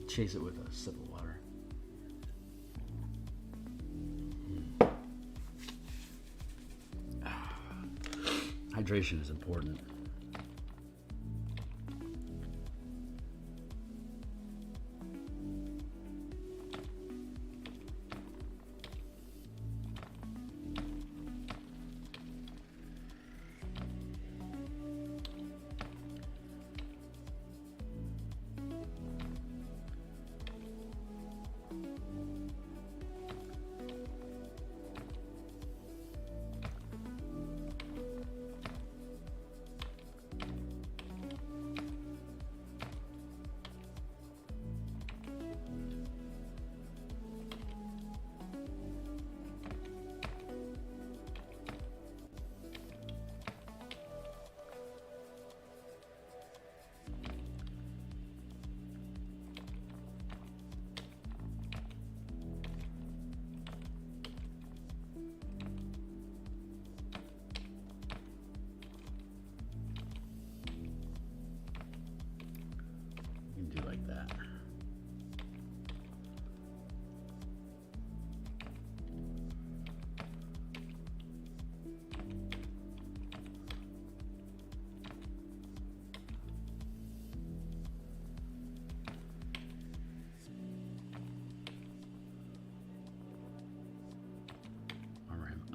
A: Chase it with a sip of water. Hydration is important.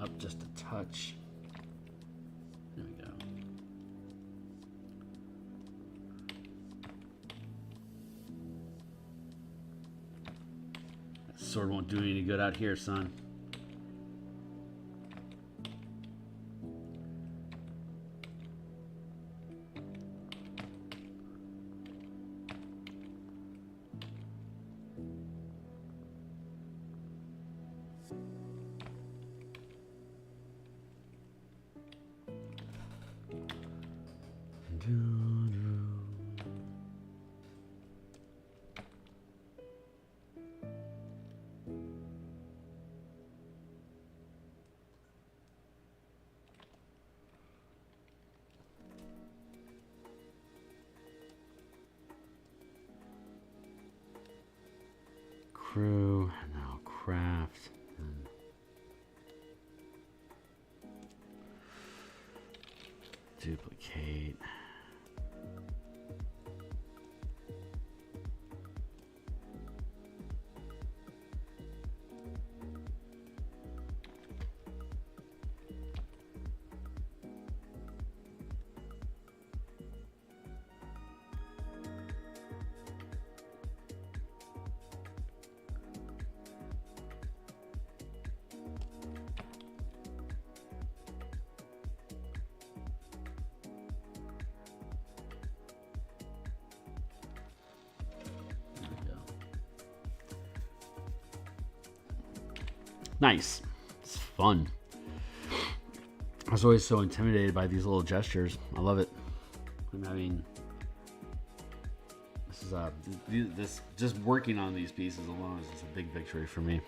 A: up just a touch. There we go. That sword won't do any good out here, son. Crew, now craft, and duplicate. Nice. It's fun. I was always so intimidated by these little gestures. I love it. I mean, this just working on these pieces alone is just a big victory for me.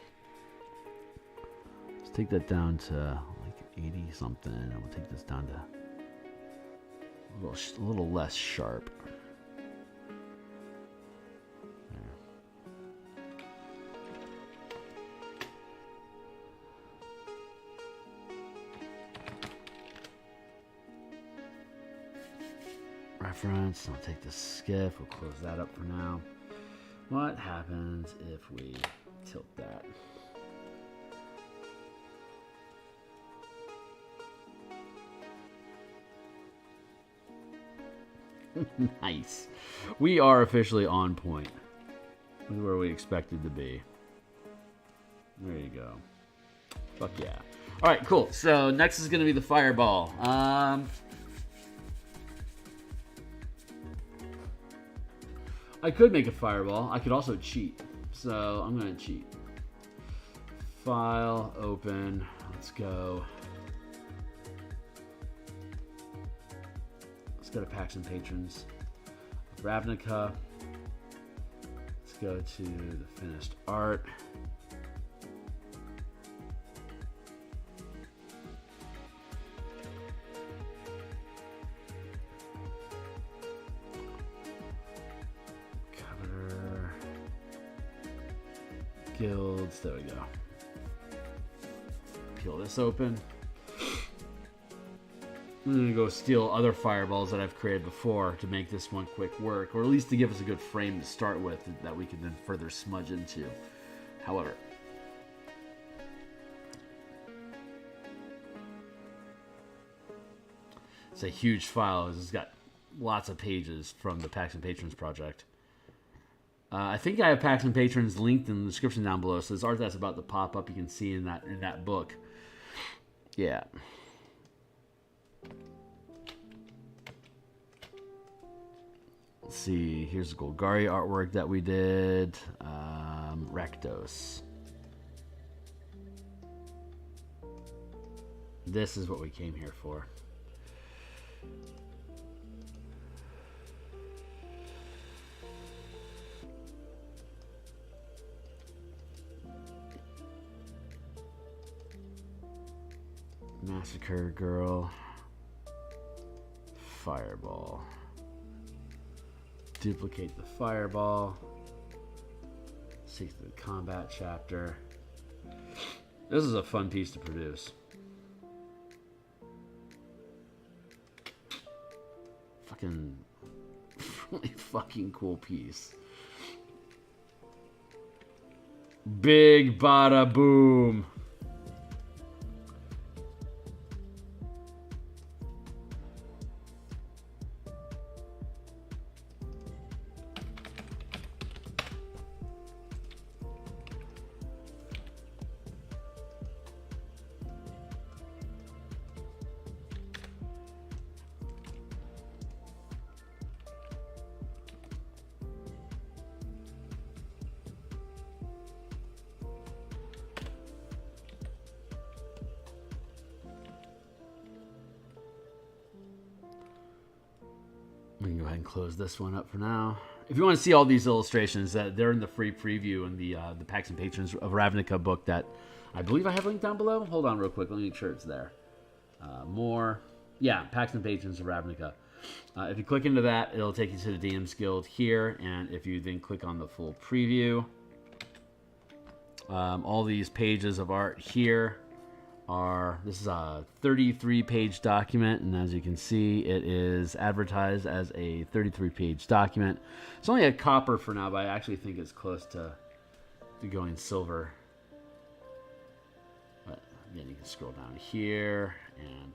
A: Let's take that down to like 80 something, and we'll take this down to a little less sharp. Reference. I'll take the skiff. We'll close that up for now. What happens if we tilt that? Nice. We are officially on point with where we expected to be. There you go. Fuck yeah. All right, cool. So next is going to be the fireball. I could make a fireball. I could also cheat. So I'm going to cheat. File, open. Let's go. Let's go to Pacts and Patrons. Ravnica. Let's go to the finished art. Guilds, there we go. Peel this open. I'm gonna go steal other fireballs that I've created before to make this one quick work, or at least to give us a good frame to start with that we can then further smudge into. However, it's a huge file. It's got lots of pages from the Pacts and Patrons project. I think I have Pacts and Patrons linked in the description down below, so there's art that's about to pop up you can see in that book. Yeah. Let's see, here's the Golgari artwork that we did. Rectos. This is what we came here for. Massacre girl. Fireball. Duplicate the fireball. Take the combat chapter. This is a fun piece to produce. Really fucking cool piece. Big bada boom. We can go ahead and close this one up for now. If you want to see all these illustrations, they're in the free preview in the Pacts and Patrons of Ravnica book that I believe I have linked down below. Hold on real quick. Let me make sure it's there. More. Yeah, Pacts and Patrons of Ravnica. If you click into that, it'll take you to the DMsGuild here. And if you then click on the full preview, all these pages of art here this is a 33-page document, and as you can see, it is advertised as a 33-page document. It's only a copper for now, but I actually think it's close to going silver. But again, you can scroll down here and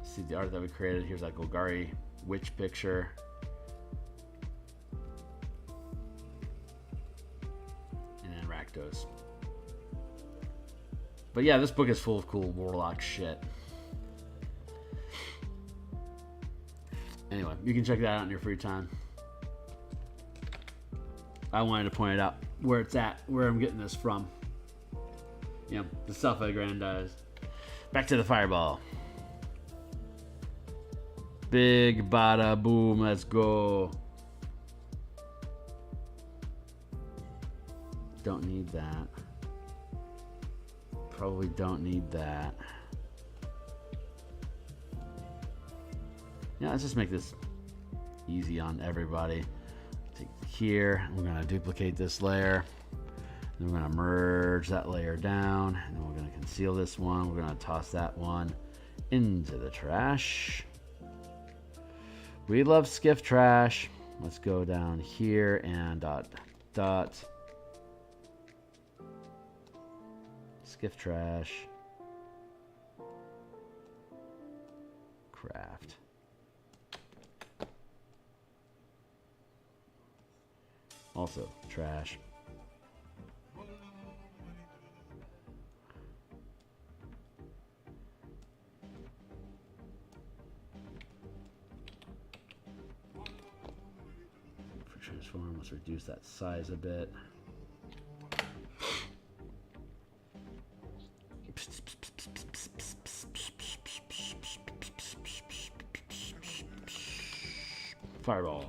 A: see the art that we created. Here's that Golgari witch picture. But yeah, this book is full of cool Warlock shit. Anyway, you can check that out in your free time. I wanted to point it out where it's at, where I'm getting this from. You know, the self-aggrandized. Back to the fireball. Big bada boom, let's go. Don't need that. Probably don't need that. Yeah, let's just make this easy on everybody. Take here, we're gonna duplicate this layer. Then we're gonna merge that layer down. And then we're gonna conceal this one. We're gonna toss that one into the trash. We love skiff trash. Let's go down here and dot. Skiff trash. Craft. Also trash. For transform, let's reduce that size a bit. Fireball.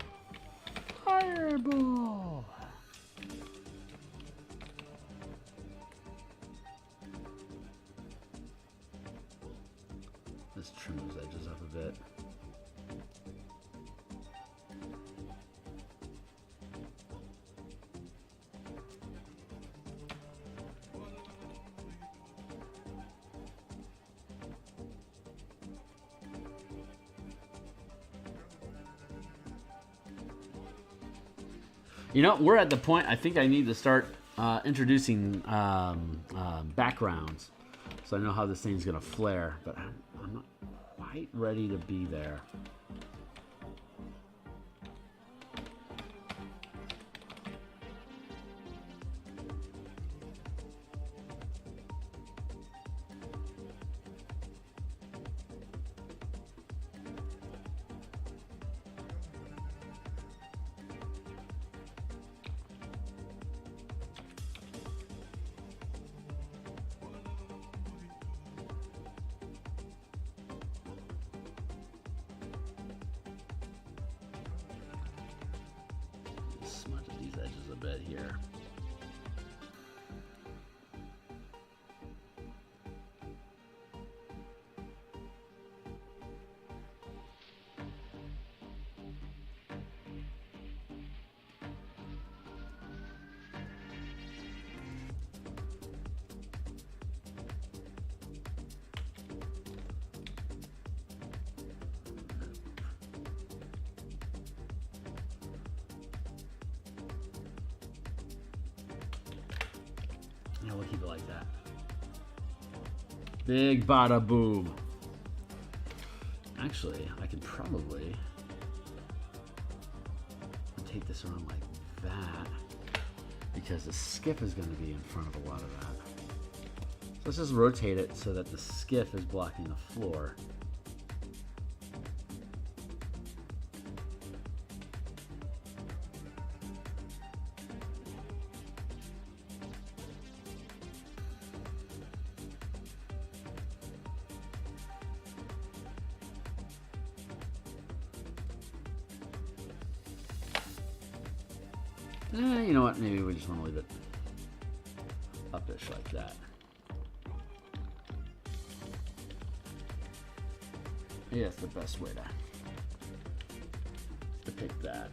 A: Fireball. Let's trim those edges up a bit. You know, we're at the point, I think I need to start introducing backgrounds. So I know how this thing's going to flare, but I'm not quite ready to be there. Smudge these edges a bit here. Yeah, we'll keep it like that. Big bada boom. Actually, I could probably rotate this around like that because the skiff is going to be in front of a lot of that. So let's just rotate it so that the skiff is blocking the floor. You know what? Maybe we just want to leave it upish like that. Yeah, that's the best way to depict that.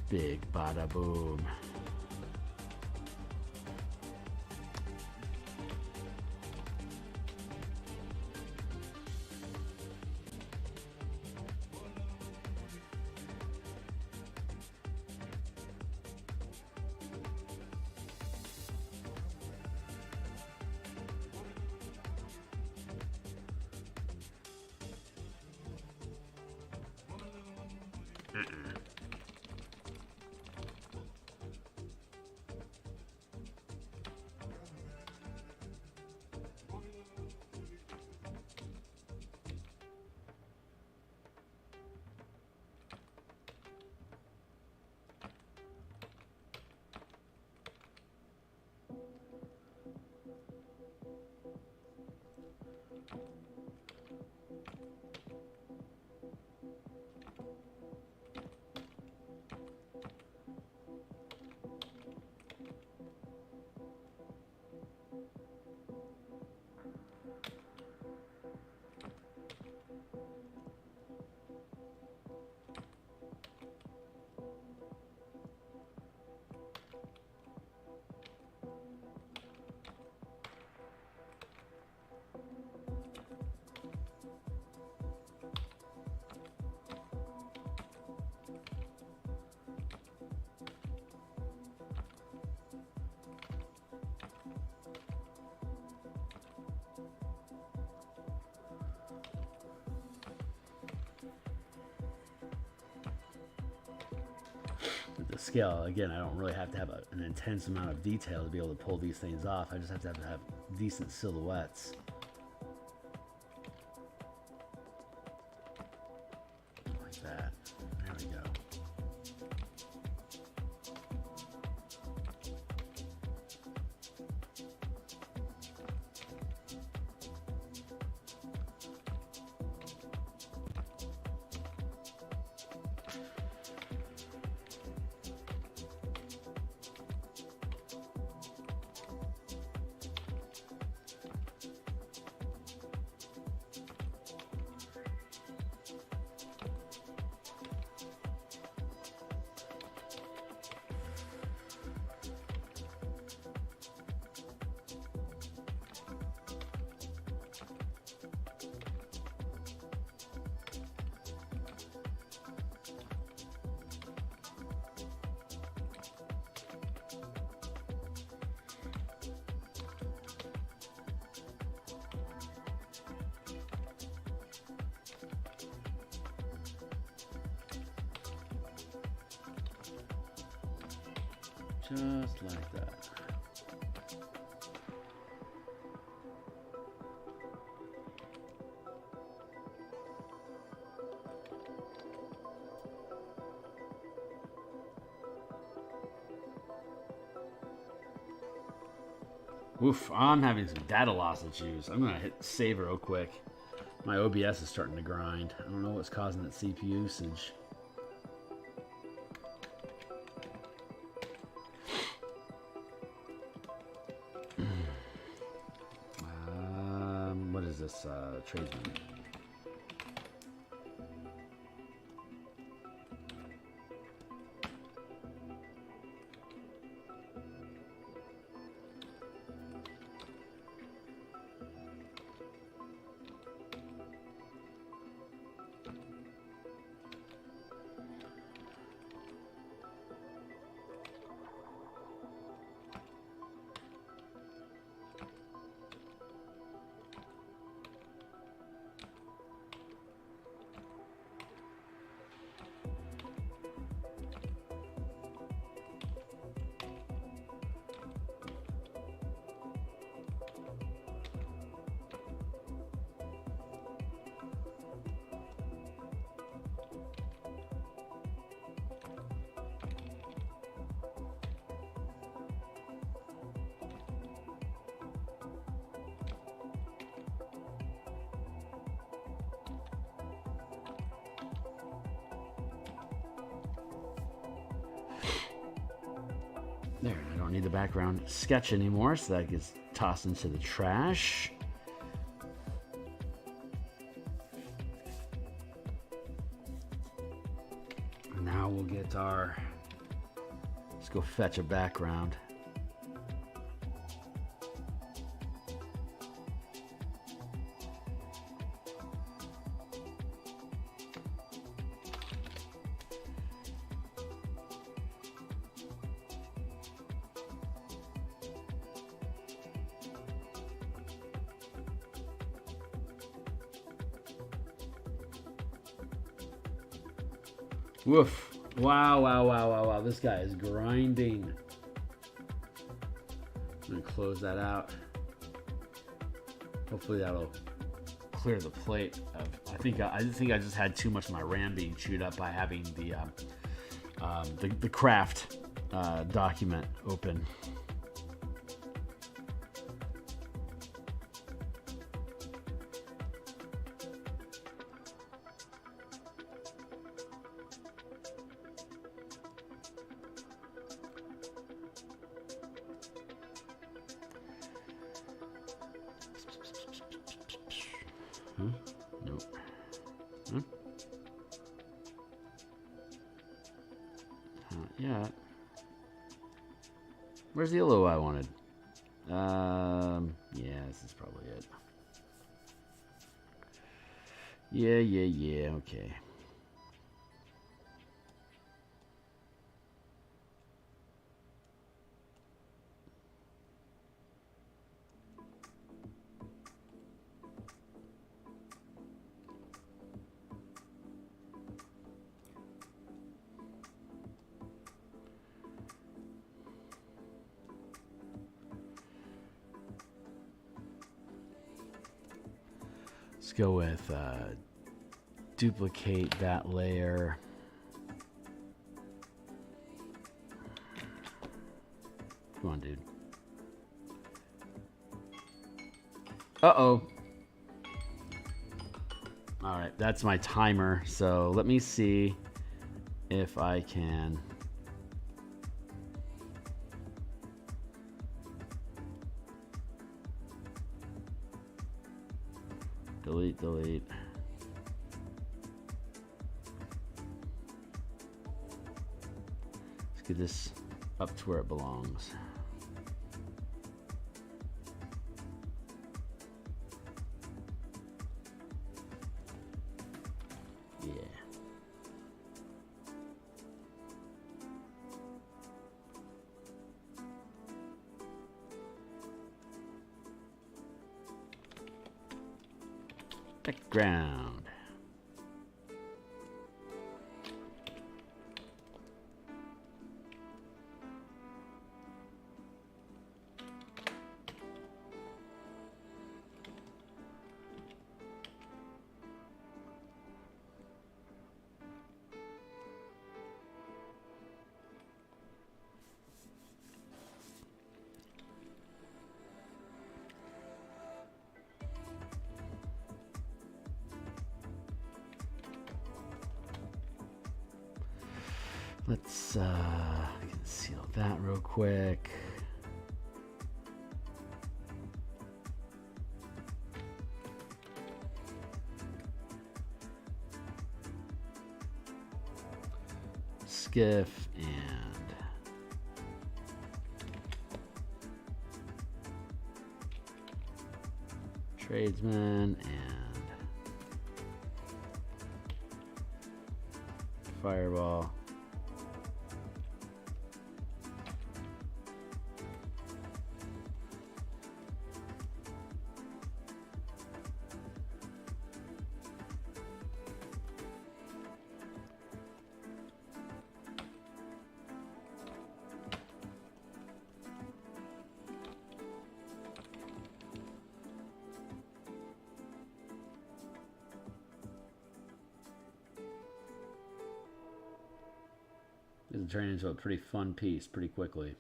A: Big bada boom. The scale, again, I don't really have to have an intense amount of detail to be able to pull these things off. I just have to have decent silhouettes. Like that. There we go. Just like that. Oof, I'm having some data loss issues. I'm gonna hit save real quick. My OBS is starting to grind. I don't know what's causing that CPU usage. What is this tradesman? There, I don't need the background sketch anymore, so that gets tossed into the trash. And now we'll get our, let's go fetch a background. Woof. Wow, wow, wow, wow, wow. This guy is grinding. I'm going to close that out. Hopefully that'll clear the plate. I think I just had too much of my RAM being chewed up by having the craft document open. Nope. Not yet. Where's the yellow I wanted? Yeah, this is probably it. Yeah, okay. Let's go with duplicate that layer. Come on, dude. Uh-oh. All right, that's my timer. So let me see if I can... Delete. Let's get this up to where it belongs. Yeah. Background. Let's conceal that real quick. Skiff and tradesman and fireball. It'll turn into a pretty fun piece pretty quickly.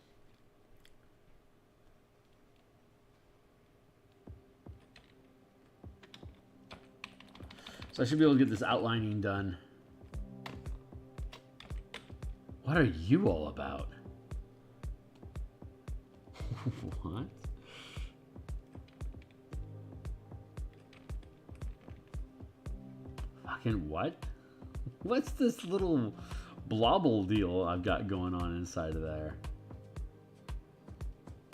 A: So I should be able to get this outlining done. What are you all about? What? Fucking what? What's this little blobble deal I've got going on inside of there?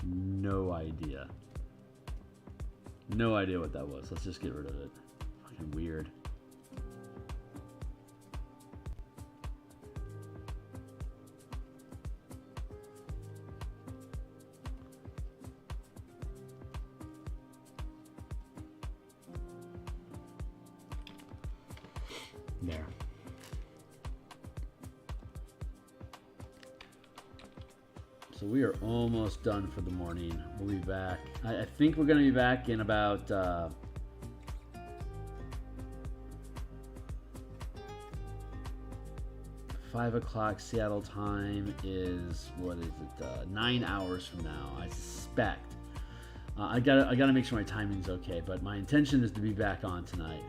A: No idea. No idea what that was. Let's just get rid of it. Fucking weird. There. So we are almost done for the morning. We'll be back. I think we're going to be back in about 5 o'clock Seattle time is, what is it, 9 hours from now, I suspect. I gotta make sure my timing's okay, but my intention is to be back on tonight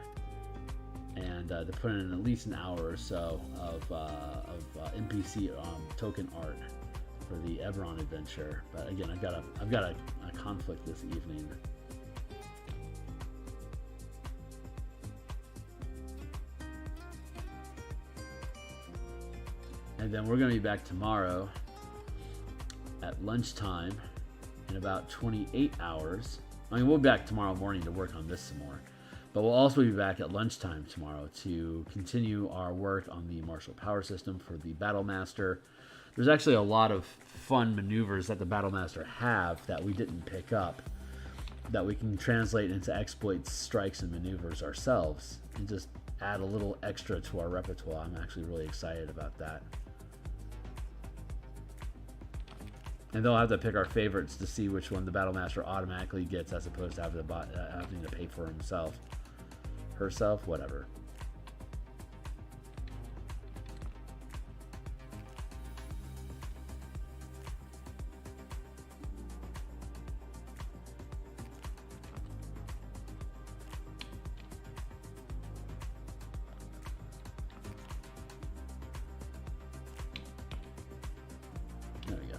A: and to put in at least an hour or so of NPC token art for the Eberron adventure. But again, I've got a conflict this evening. And then we're going to be back tomorrow at lunchtime in about 28 hours. I mean, we'll be back tomorrow morning to work on this some more. But we'll also be back at lunchtime tomorrow to continue our work on the martial power system for the Battle Master. There's actually a lot of fun maneuvers that the Battle Master have that we didn't pick up, that we can translate into exploits, strikes, and maneuvers ourselves, and just add a little extra to our repertoire. I'm actually really excited about that. And they'll have to pick our favorites to see which one the Battle Master automatically gets, as opposed to having to pay for himself. Herself, whatever. There we go.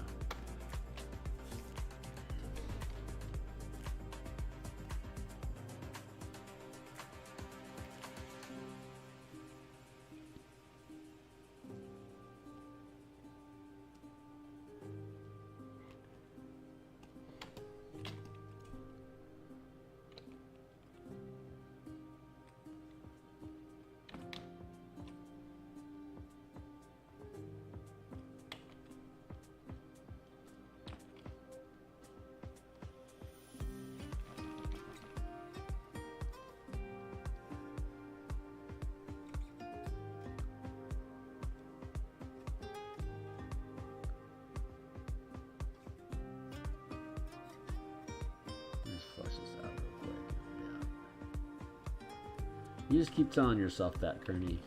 A: You just keep telling yourself that, Kearney.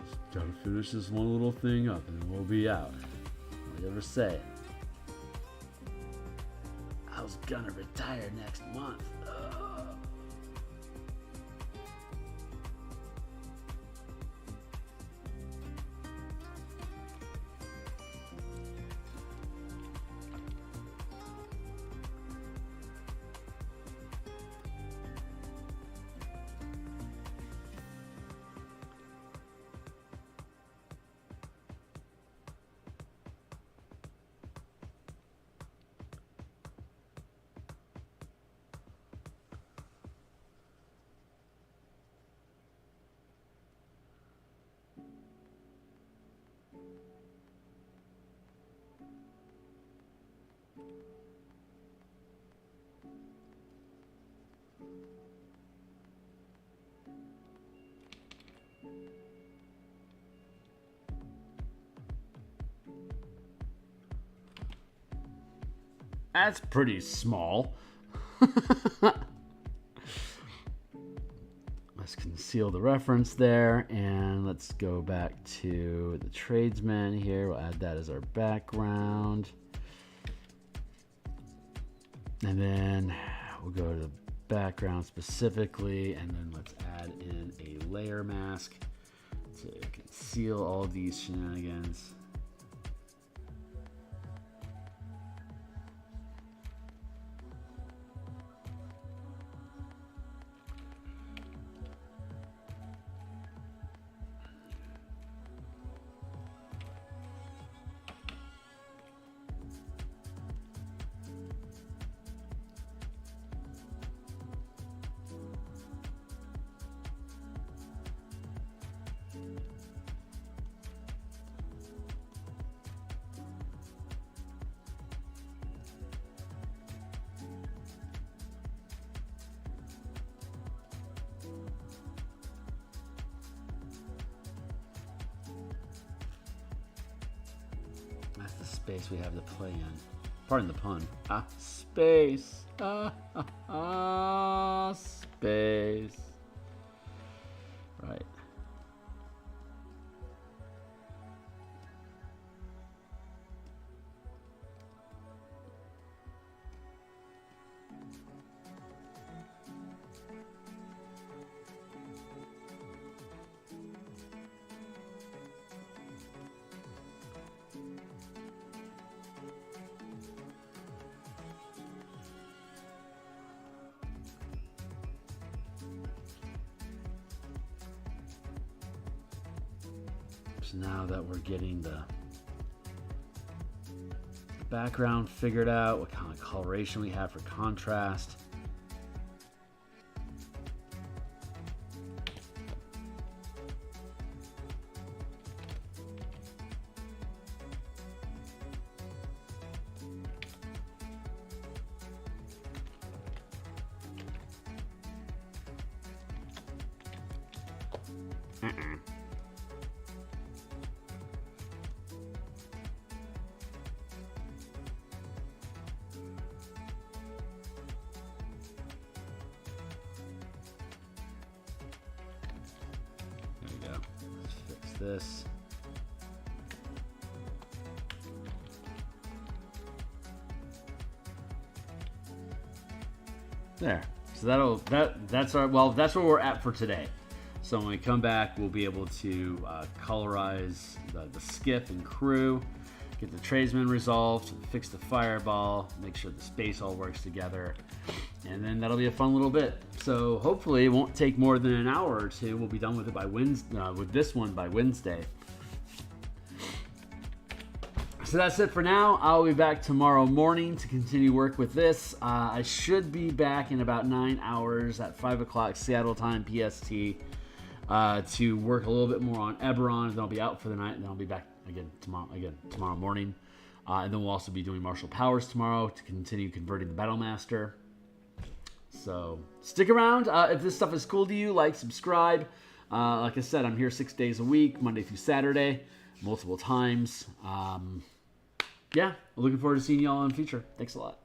A: Just gotta finish this one little thing up and we'll be out. All you ever say. I was gonna retire next month. That's pretty small. Let's conceal the reference there, and let's go back to the tradesman here. We'll add that as our background. And then we'll go to the background specifically, and then let's add in a layer mask to conceal all these shenanigans. the space we have to play in. Pardon the pun. Space. Space. Right. So now that we're getting the background figured out, what kind of coloration we have for contrast. This. There. So that's where we're at for today. So when we come back, we'll be able to colorize the skip and crew, get the tradesman resolved, fix the fireball, make sure the space all works together, and then that'll be a fun little bit. So hopefully it won't take more than an hour or two. We'll be done with it by Wednesday, with this one by Wednesday. So that's it for now. I'll be back tomorrow morning to continue work with this. I should be back in about 9 hours at 5 o'clock Seattle time PST to work a little bit more on Eberron. Then I'll be out for the night, and then I'll be back again tomorrow morning. And then we'll also be doing martial powers tomorrow to continue converting the Battlemaster. So stick around. If this stuff is cool to you, like, subscribe. Like I said, I'm here 6 days a week, Monday through Saturday, multiple times. Yeah, looking forward to seeing you all in the future. Thanks a lot.